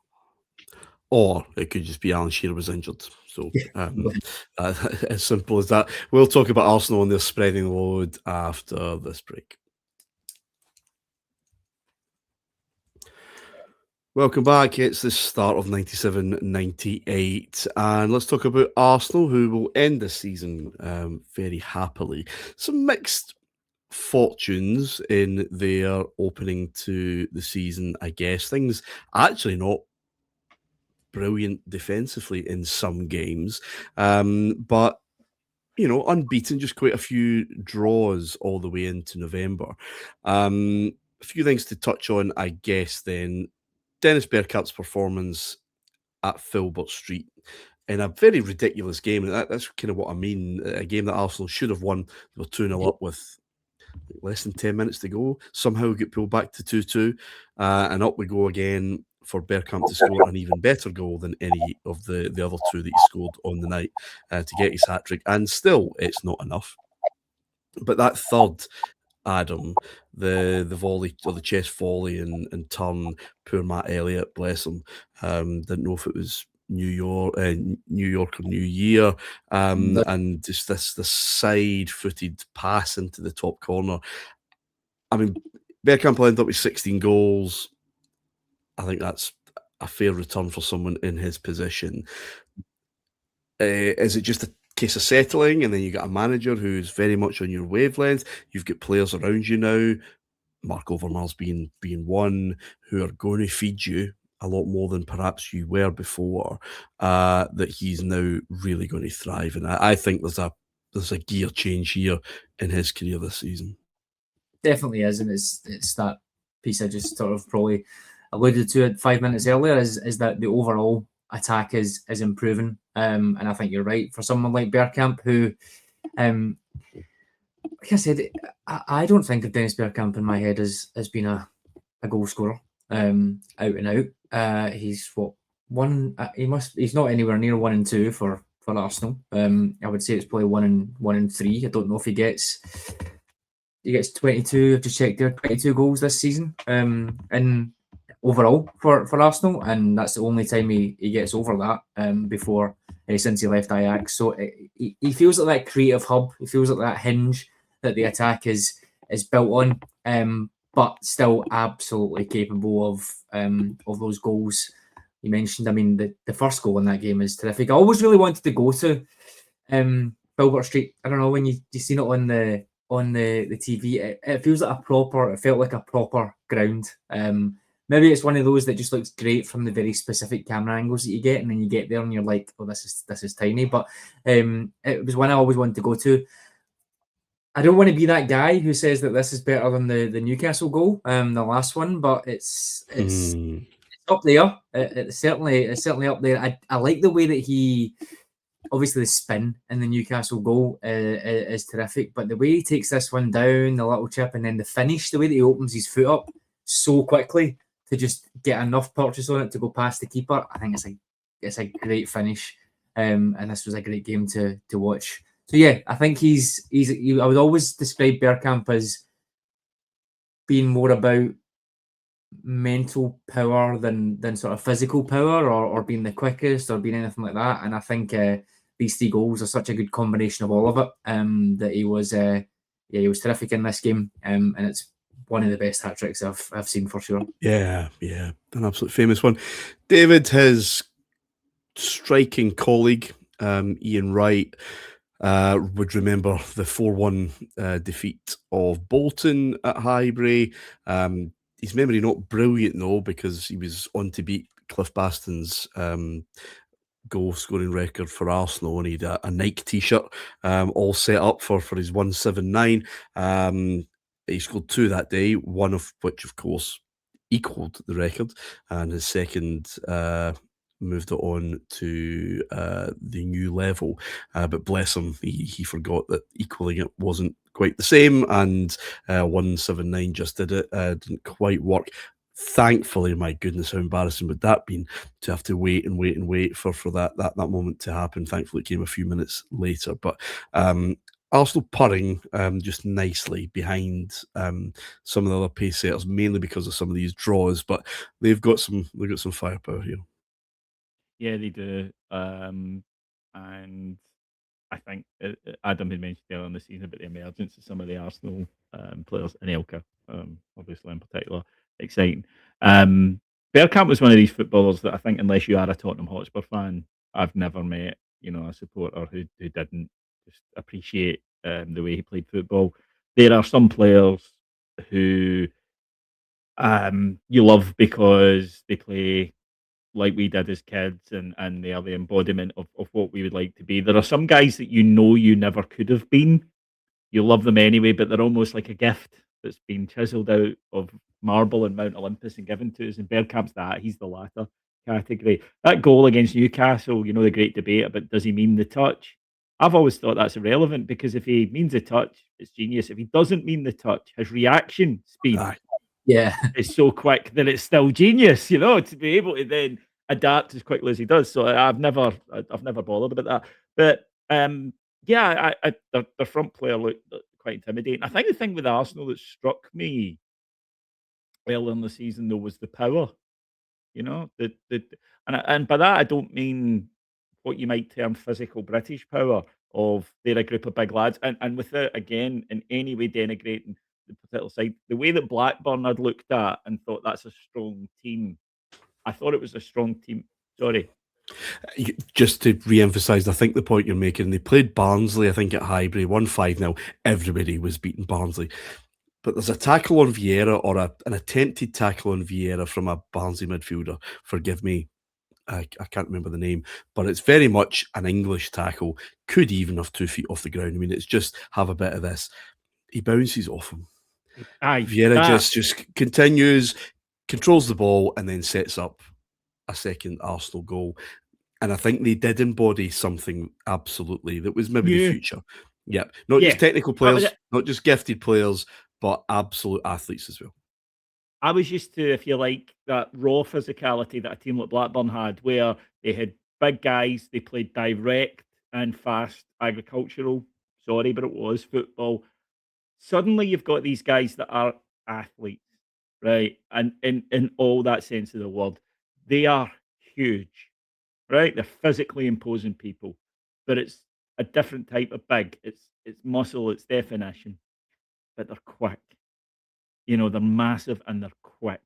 Or it could just be Alan Shearer was injured. So as simple as that. We'll talk about Arsenal and their spreading the load after this break. Welcome back. It's the start of 97-98, and let's talk about Arsenal, who will end this season very happily. Some mixed fortunes in their opening to the season, I guess. Things actually not brilliant defensively in some games, but unbeaten, just quite a few draws all the way into November. A few things to touch on, I guess, then. Dennis Bergkamp's performance at Filbert Street in a very ridiculous game. And that's kind of what I mean. A game that Arsenal should have won. They were 2-0 up with less than 10 minutes to go. Somehow get pulled back to 2-2. And up we go again for Bergkamp to score an even better goal than any of the other two that he scored on the night to get his hat-trick. And still, it's not enough. But that third, Adam, the volley or the chest volley and turn, poor Matt Elliott, bless him, didn't know if it was New York or New Year, and just this side-footed pass into the top corner. I mean, Bergkamp will end up with 16 goals. I think that's a fair return for someone in his position. Is it just a case of settling, and then you got a manager who's very much on your wavelength? You've got players around you now, Mark Overmars being one, who are going to feed you a lot more than perhaps you were before, that he's now really going to thrive. And I think there's a gear change here in his career this season. Definitely is, and it's that piece I just sort of probably alluded to it 5 minutes earlier, is that the overall attack is improving, and I think you're right. For someone like Bergkamp, who, like I said, I don't think of Dennis Bergkamp in my head as being a goal scorer, out and out. He's he's not anywhere near 1 and 2 for Arsenal. I would say it's probably 1 and 3. I don't know if he gets 22. I've just checked there, 22 goals this season, and overall for Arsenal, and that's the only time he gets over that before since he left Ajax. So he feels like that creative hub. He feels like that hinge that the attack is built on, but still absolutely capable of those goals you mentioned. I mean, the first goal in that game is terrific. I always really wanted to go to Filbert Street. I don't know, when you seen it on the TV, it feels like it felt like a proper ground. Maybe it's one of those that just looks great from the very specific camera angles that you get, and then you get there and you're like, oh, this is tiny. But it was one I always wanted to go to. I don't want to be that guy who says that this is better than the Newcastle goal, the last one, but it's up there. It's certainly up there. I like the way that he, obviously the spin in the Newcastle goal is terrific, but the way he takes this one down, the little chip, and then the finish, the way that he opens his foot up so quickly to just get enough purchase on it to go past the keeper, I think it's a great finish, and this was a great game to watch. So yeah, I think he's I would always describe Bergkamp as being more about mental power than sort of physical power, or being the quickest, or being anything like that. And I think these 3 goals are such a good combination of all of it, that he was terrific in this game, and it's one of the best hat tricks I've seen for sure. Yeah, an absolute famous one. David, his striking colleague, Ian Wright, would remember the 4-1 defeat of Bolton at Highbury. His memory not brilliant though, because he was on to beat Cliff Baston's goal scoring record for Arsenal, and he had a Nike t-shirt all set up for his 179. He scored 2 that day, one of which of course equaled the record, and his second moved it on to the new level. But bless him, he forgot that equaling it wasn't quite the same, and 179 just did it. Didn't quite work. Thankfully, my goodness, how embarrassing would that been to have to wait for that moment to happen. Thankfully, it came a few minutes later. But Arsenal purring just nicely behind some of the other pace setters, mainly because of some of these draws. But they've got some firepower here. Yeah, they do. And I think Adam had mentioned earlier in the season about the emergence of some of the Arsenal players, Anelka, obviously in particular, exciting. Bergkamp was one of these footballers that I think, unless you are a Tottenham Hotspur fan, I've never met, a supporter who didn't just appreciate the way he played football. There are some players who you love because they play like we did as kids, and they are the embodiment of what we would like to be. There are some guys that you never could have been. You love them anyway, but they're almost like a gift that's been chiseled out of marble in Mount Olympus and given to us. And Bergkamp's that. He's the latter category. That goal against Newcastle, the great debate about does he mean the touch? I've always thought that's irrelevant, because if he means the touch, it's genius. If he doesn't mean the touch, his reaction speed Aye. Yeah. is so quick that it's still genius, to be able to then adapt as quickly as he does. So I've never bothered about that. But yeah, the front player looked quite intimidating. I think the thing with Arsenal that struck me earlier in the season though was the power. And by that I don't mean what you might term physical British power of they're a group of big lads, and without again in any way denigrating the particular side, the way that Blackburn had looked at and thought that's a strong team. I thought it was a strong team. Sorry. Just to re-emphasise, I think the point you're making, they played Barnsley, I think, at Highbury, 1-5-0. Everybody was beating Barnsley. But there's a tackle on Vieira, or an attempted tackle on Vieira from a Barnsley midfielder. Forgive me, I can't remember the name, but it's very much an English tackle. Could even have 2 feet off the ground. I mean, it's just have a bit of this. He bounces off him. Vieira just continues, controls the ball, and then sets up a second Arsenal goal. And I think they did embody something absolutely that was maybe the future. Yep. Not just technical players, not just gifted players, but absolute athletes as well. I was used to, if you like, that raw physicality that a team like Blackburn had, where they had big guys, they played direct and fast agricultural. Sorry, but it was football. Suddenly you've got these guys that are athletes, right? And in all that sense of the word, they are huge, right? They're physically imposing people, but it's a different type of big. It's muscle, it's definition, but they're quick. They're massive and they're quick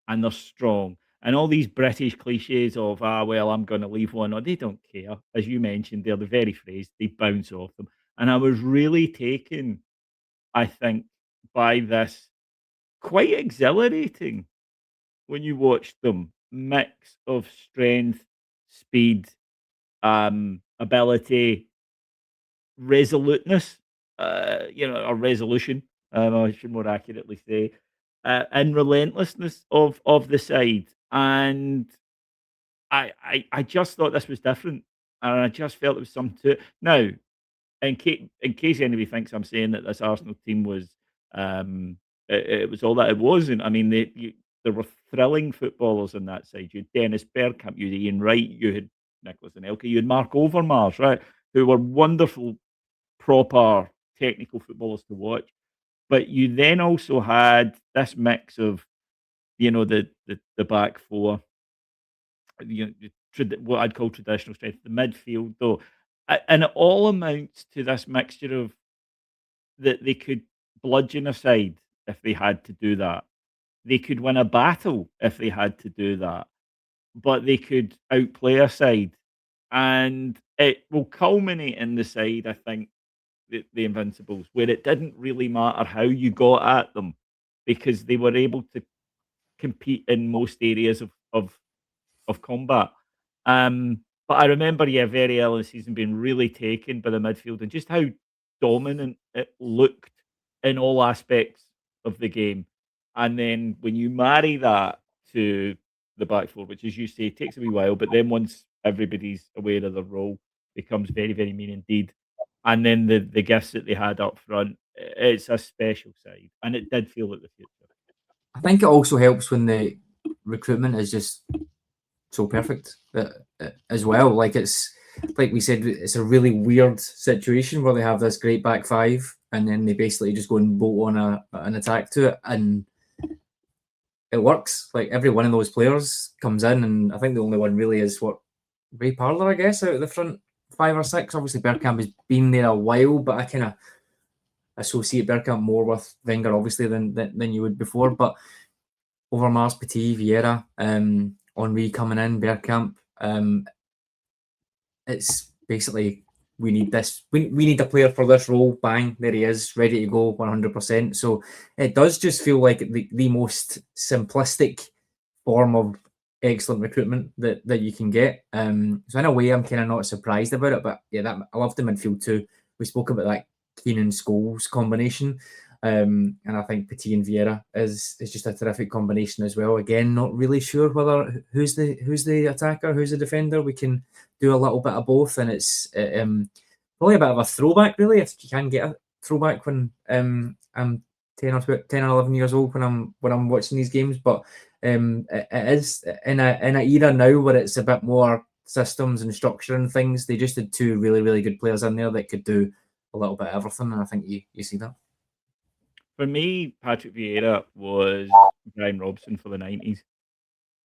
and they're strong. And all these British cliches of, well, I'm going to leave one, or they don't care. As you mentioned, they're the very phrase, they bounce off them. And I was really taken, I think, by this quite exhilarating, when you watch them, mix of strength, speed, ability, resoluteness, or resolution, I should more accurately say, and relentlessness of the side. And I just thought this was different, and I just felt there was something to it. Now, in case anybody thinks I'm saying that this Arsenal team was, it was all that it wasn't. I mean, there were thrilling footballers on that side. You had Dennis Bergkamp, you had Ian Wright, you had Nicolas Anelka, you had Mark Overmars, right, who were wonderful, proper technical footballers to watch. But you then also had this mix of, the back four, what I'd call traditional strength, the midfield, though, and it all amounts to this mixture of that they could bludgeon a side if they had to do that. They could win a battle if they had to do that, but they could outplay a side, and it will culminate in the side, I think, the Invincibles, where it didn't really matter how you got at them, because they were able to compete in most areas of combat. But I remember, very early in the season being really taken by the midfield and just how dominant it looked in all aspects of the game. And then when you marry that to the back four, which, as you say, takes a wee while, but then once everybody's aware of their role, becomes very, very mean indeed. And then the gifts that they had up front, it's a special side, and it did feel like the future. I think it also helps when the recruitment is just so perfect as well. Like, it's like we said, it's a really weird situation where they have this great back five, and then they basically just go and bolt on an attack to it, and it works. Like, every one of those players comes in, and I think the only one really is Ray Parlour, I guess, out of the front 5 or 6. Obviously, Bergkamp has been there a while, but I kind of associate Bergkamp more with Wenger, obviously, than you would before. But Overmars, Petit, Vieira, Henry coming in, Bergkamp. It's basically we need this. We need a player for this role. Bang, there he is, ready to go, 100%. So it does just feel like the most simplistic form of excellent recruitment that you can get. So in a way, I'm kind of not surprised about it. But yeah, I love the midfield too. We spoke about that Keane and Scholes combination. And I think Petit and Vieira is just a terrific combination as well. Again, not really sure whether who's the attacker, who's the defender. We can do a little bit of both, and it's probably a bit of a throwback, really, if you can get a throwback when I'm 10 or 11 years old when I'm watching these games. But it is in a era now where it's a bit more systems and structure and things. They just had 2 really, really good players in there that could do a little bit of everything, and I think you see that. For me, Patrick Vieira was Brian Robson for the 90s.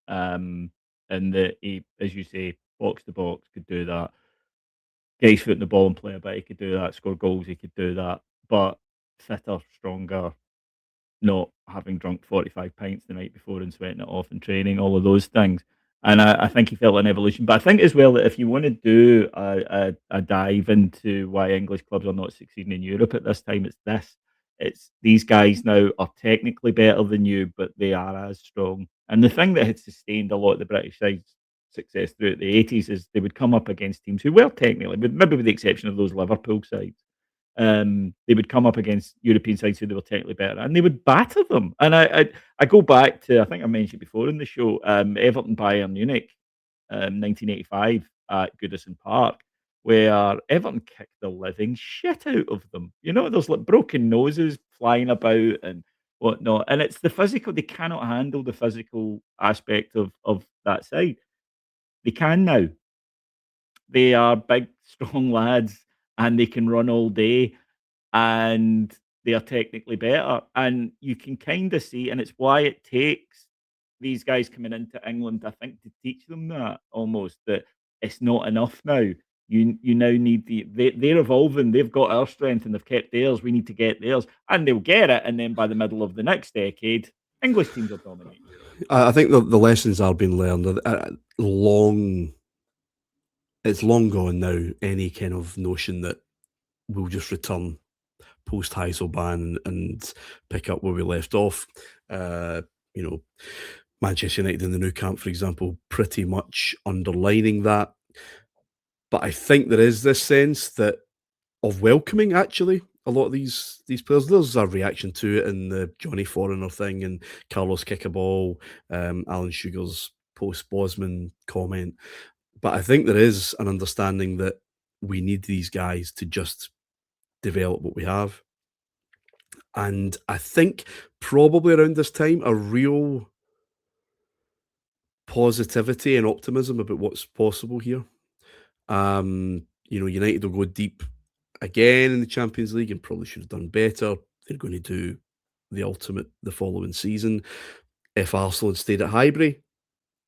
And that he, as you say, box to box, could do that. Get his foot in the ball and play a bit, he could do that. Score goals, he could do that. But fitter, stronger, not having drunk 45 pints the night before and sweating it off in training, all of those things. And I think he felt an evolution. But I think as well that if you want to do a dive into why English clubs are not succeeding in Europe at this time, it's this. It's these guys now are technically better than you, but they are as strong. And the thing that had sustained a lot of the British sides' success throughout the 80s is they would come up against teams who were technically, maybe with the exception of those Liverpool sides, they would come up against European sides who they were technically better, and they would batter them. And I go back to, I think I mentioned before in the show, Everton Bayern Munich, 1985 at Goodison Park, where Everton kicked the living shit out of them. You know, there's like broken noses flying about and whatnot, and it's the physical. They cannot handle the physical aspect of that side. They can now. They are big, strong lads, and they can run all day, and they are technically better. And you can kind of see, and it's why it takes these guys coming into England, I think, to teach them that almost that it's not enough now. You now need they're evolving. They've got our strength and they've kept theirs. We need to get theirs, and they'll get it. And then by the middle of the next decade, English teams are dominating. I think the lessons are being learned. It's long gone now. Any kind of notion that we'll just return post Heiselban and pick up where we left off. Manchester United in the new camp, for example, pretty much underlining that. But I think there is this sense that of welcoming actually a lot of these players. There's a reaction to it in the Johnny Foreigner thing and Carlos Kickaball, Alan Sugar's post Bosman comment. But I think there is an understanding that we need these guys to just develop what we have. And I think probably around this time, a real positivity and optimism about what's possible here. United will go deep again in the Champions League and probably should have done better. They're going to do the ultimate the following season. If Arsenal had stayed at Highbury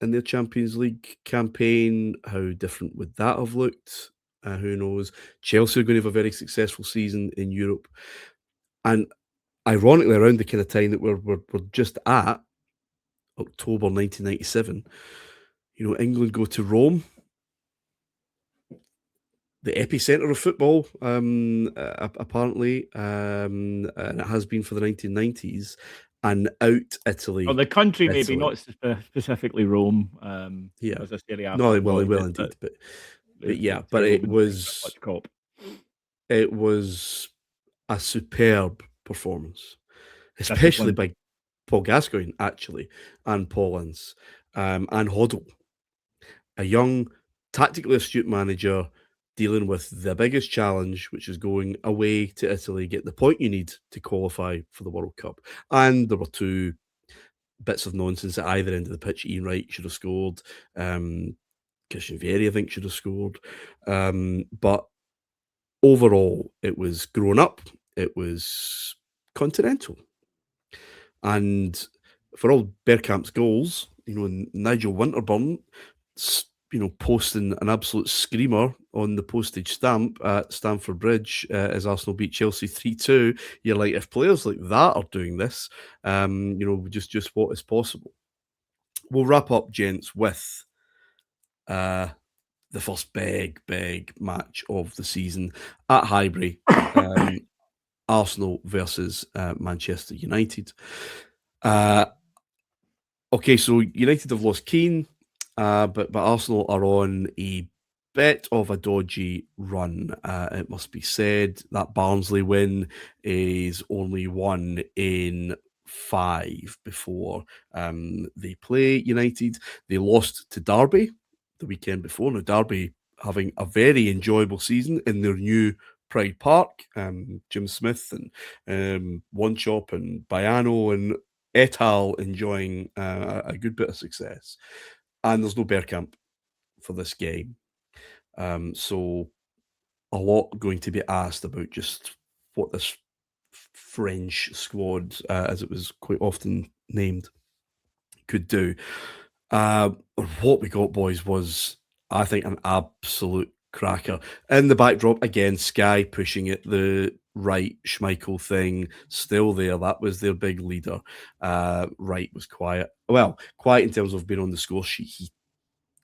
in their Champions League campaign, how different would that have looked? Who knows? Chelsea are going to have a very successful season in Europe. And ironically, around the kind of time that we're just at, October 1997, England go to Rome, the epicenter of football, apparently, and it has been for the 1990s, and out Italy. Well, the country, maybe not specifically Rome. Yeah, as a Serie A no, well, indeed, but yeah, but it was a superb performance, especially by Paul Gascoigne, actually, and Paul Ince, and Hoddle, a young, tactically astute manager dealing with the biggest challenge, which is going away to Italy, get the point you need to qualify for the World Cup. And there were 2 bits of nonsense at either end of the pitch. Ian Wright should have scored. Christian Vieri, I think, should have scored. But overall, it was grown up. It was continental. And for all Bergkamp's goals, Nigel Winterburn posting an absolute screamer on the postage stamp at Stamford Bridge as Arsenal beat Chelsea 3-2. You're like, if players like that are doing this, just what is possible. We'll wrap up, gents, with the first big match of the season at Highbury. Arsenal versus Manchester United. Okay, so United have lost Keane, but Arsenal are on a bit of a dodgy run. It must be said that Barnsley win is only 1 in 5 before they play United. They lost to Derby the weekend before. Now, Derby having a very enjoyable season in their new Pride Park. Jim Smith and One Chop and Baiano and et al. Enjoying a good bit of success. And there's no Bergkamp for this game. So a lot going to be asked about just what this French squad, as it was quite often named, could do. What we got, boys, was, I think, an absolute cracker. In the backdrop, again, Sky pushing it, the Wright Schmeichel thing still there. That was their big leader. Wright was quiet. Well, quiet in terms of being on the score sheet. He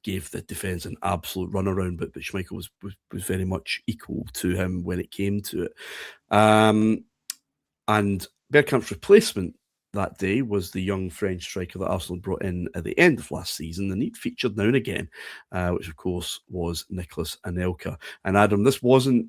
gave the defence an absolute runaround, but Schmeichel was very much equal to him when it came to it. And Bergkamp's replacement that day was the young French striker that Arsenal brought in at the end of last season, and he'd featured now and again, which of course was Nicolas Anelka. And Adam, this wasn't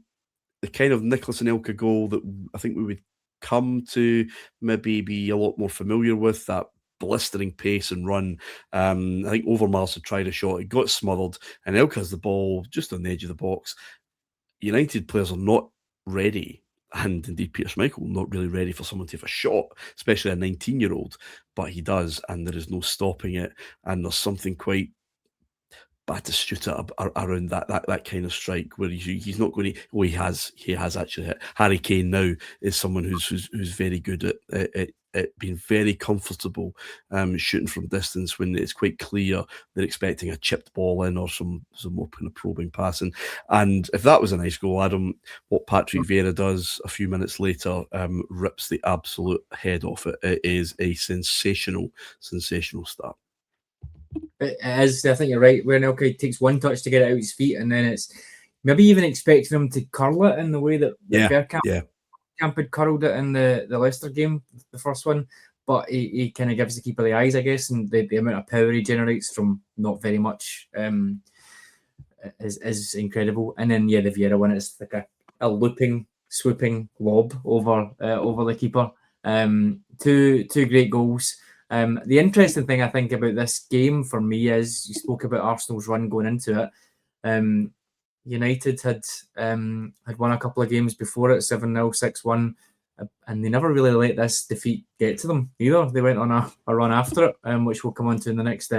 the kind of Nicolas Anelka goal that I think we would come to maybe be a lot more familiar with, that blistering pace and run. I think Overmars had tried a shot, it got smothered, and Anelka has the ball just on the edge of the box. United players are not ready, and indeed Peter Schmeichel not really ready for someone to have a shot, especially a 19-year-old, but he does, and there is no stopping it, and there's something quite Batistuta around that kind of strike where he's not going to. Oh, he has actually hit. Harry Kane now is someone who's very good at being very comfortable shooting from distance when it's quite clear they're expecting a chipped ball in or some more kind of probing passing. And if that was a nice goal, Adam, what Patrick Vieira does a few minutes later rips the absolute head off it. It is a sensational start. It is. I think you're right. Where Anelka takes one touch to get it out his feet, and then it's maybe even expecting him to curl it in the way that Bergkamp had curled it in the Leicester game, the first one. But he kind of gives the keeper the eyes, I guess, and the amount of power he generates from not very much is incredible. And then the Vieira one, it's like a looping, swooping lob over the keeper. Two great goals. The interesting thing I think about this game for me is you spoke about Arsenal's run going into it. United had won a couple of games before it, 7-0, 6-1, and they never really let this defeat get to them either. They went on a run after it, which we'll come on to in the next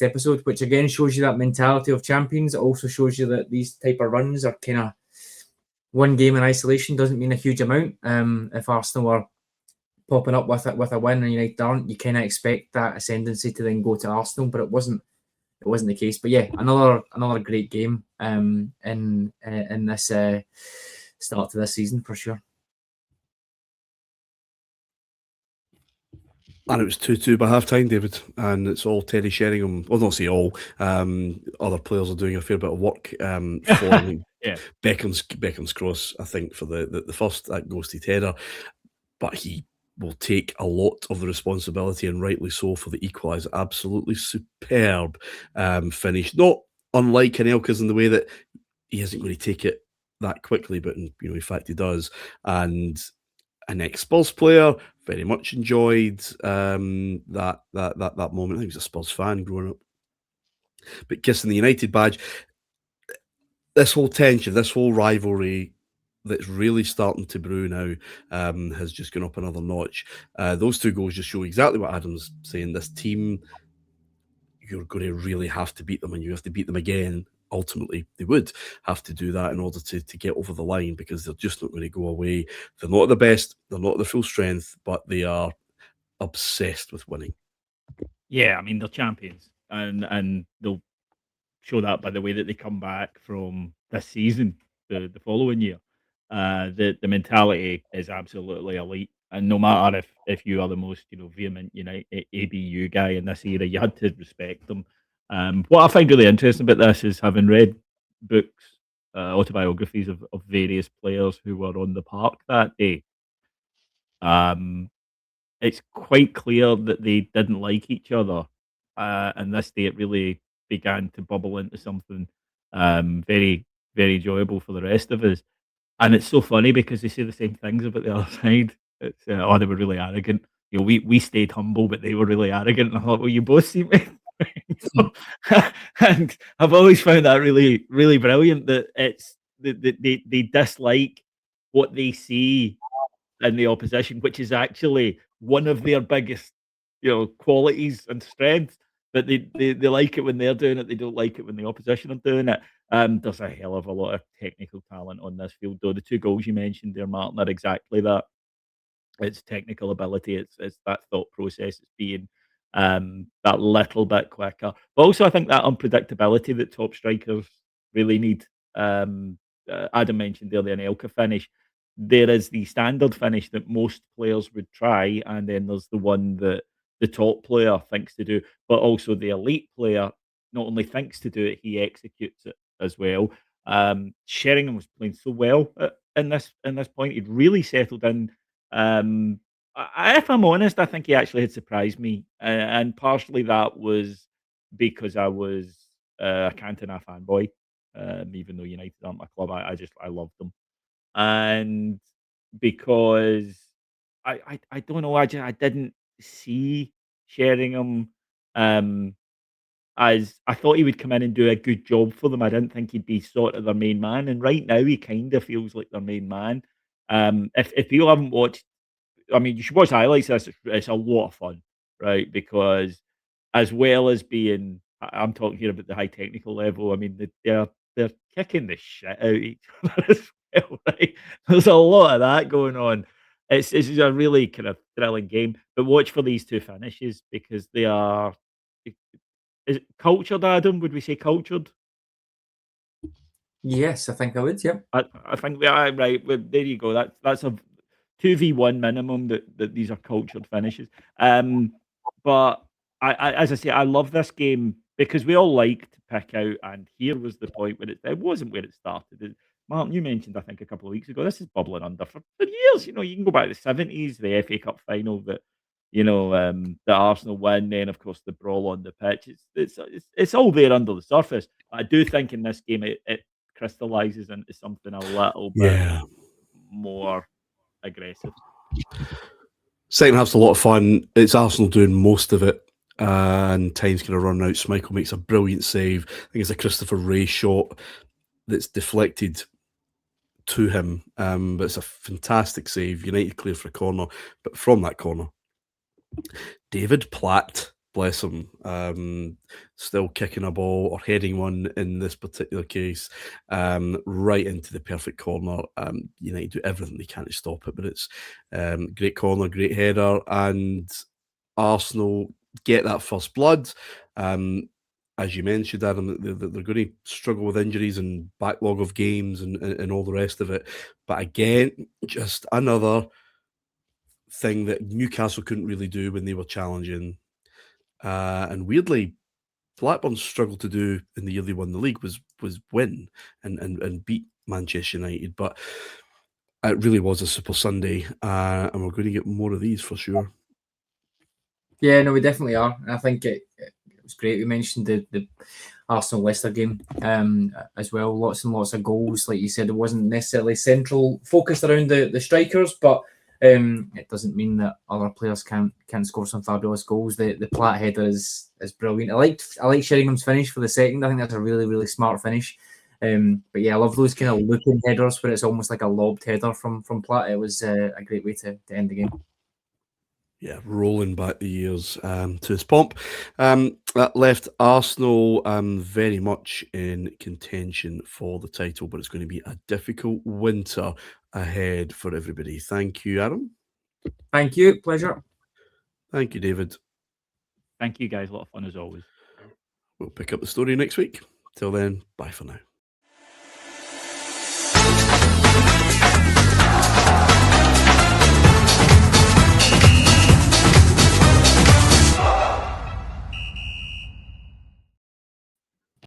episode, which again shows you that mentality of champions. It also shows you that these type of runs are kind of one game in isolation doesn't mean a huge amount. If Arsenal are popping up with a win and United aren't, you kind of expect that ascendancy to then go to Arsenal, but it wasn't the case. But yeah, another great game in this start to this season for sure. And it was 2-2 by half-time, David, and it's all Terry Sheringham. Well, not say all. Other players are doing a fair bit of work for Beckham's cross, I think, for the first, that goes to Terra. But he will take a lot of the responsibility, and rightly so, for the equaliser. Absolutely superb finish. Not unlike Anelka's in the way that he isn't going to take it that quickly, but in fact he does. And an ex-Spurs player very much enjoyed that moment. I think he was a Spurs fan growing up. But kissing the United badge, this whole tension, this whole rivalry that's really starting to brew now has just gone up another notch. Those two goals just show exactly what Adam's saying. This team, you're going to really have to beat them, and you have to beat them again. Ultimately, they would have to do that in order to get over the line, because they're just not going to go away. They're not at the best, they're not at their full strength, but they are obsessed with winning. Yeah, I mean, they're champions, and they'll show that by the way that they come back from this season, the following year. The mentality is absolutely elite, and no matter if you are the most vehement ABU guy in this era, you had to respect them. What I find really interesting about this is having read books, autobiographies of various players who were on the park that day. It's quite clear that they didn't like each other, and this day it really began to bubble into something very, very enjoyable for the rest of us. And it's so funny because they say the same things about the other side. It's oh, they were really arrogant. We stayed humble, but they were really arrogant. And I thought, well, you both seem to. And I've always found that really, really brilliant. That they dislike what they see in the opposition, which is actually one of their biggest, qualities and strengths. But they like it when they're doing it. They don't like it when the opposition are doing it. There's a hell of a lot of technical talent on this field, though. The two goals you mentioned there, Martin, are exactly that. It's technical ability. It's that thought process. It's being that little bit quicker. But also, I think that unpredictability that top strikers really need. Adam mentioned there the Anelka finish. There is the standard finish that most players would try, and then there's the one that the top player thinks to do, but also the elite player not only thinks to do it, he executes it as well. Sheringham was playing so well in this point; he'd really settled in. If I'm honest, I think he actually had surprised me, and partially that was because I was a Cantona fanboy. Even though United aren't my club, I loved them, and because I don't know, I didn't see Sheringham as I thought he would come in and do a good job for them. I didn't think he'd be sort of their main man, and right now he kind of feels like their main man. If people haven't watched, I mean, you should watch highlights. It's a lot of fun, right? Because as well as being, I'm talking here about the high technical level. I mean, they're kicking the shit out each other as well, right? There's a lot of that going on. It's a really kind of thrilling game. But watch for these two finishes because they are. Is it cultured, Adam? Would we say cultured? Yes, I think I would. Yep. I think we are right. Well, there you go. That's a 2v1 minimum that these are cultured finishes. But I as I say, I love this game because we all like to pick out, and here was the point where it wasn't where it started. Martin, you mentioned I think a couple of weeks ago, this is bubbling under for years. You can go back to the 70s, the FA Cup final that the Arsenal win, then of course the brawl on the pitch. It's all there under the surface. I do think in this game it crystallizes into something a little bit more aggressive. Second half's a lot of fun. It's Arsenal doing most of it, and time's going to run out. Schmeichel makes a brilliant save. I think it's a Christopher Wray shot that's deflected to him, but it's a fantastic save. United clear for a corner, but from that corner, David Platt, bless him, still kicking a ball or heading one in this particular case, right into the perfect corner. United do everything they can to stop it, but it's great corner, great header, and Arsenal get that first blood. As you mentioned, Adam, they're going to struggle with injuries and backlog of games and all the rest of it. But again, just another thing that Newcastle couldn't really do when they were challenging. And weirdly, Blackburn struggled to do in the year they won the league was win and beat Manchester United. But it really was a Super Sunday, and we're going to get more of these for sure. Yeah, no, we definitely are. I think it was great. We mentioned the Arsenal-Leicester game as well. Lots and lots of goals. Like you said, it wasn't necessarily central focused around the strikers, but it doesn't mean that other players can't score some fabulous goals. The Platt header is brilliant. I like Sheringham's finish for the second. I think that's a really, really smart finish. But yeah, I love those kind of looping headers where it's almost like a lobbed header from Platt. It was a great way to end the game. Yeah, rolling back the years to his pomp. That left Arsenal very much in contention for the title, but it's going to be a difficult winter ahead for everybody. Thank you, Adam. Thank you. Pleasure. Thank you, David. Thank you, guys. A lot of fun as always. We'll pick up the story next week. Till then, bye for now.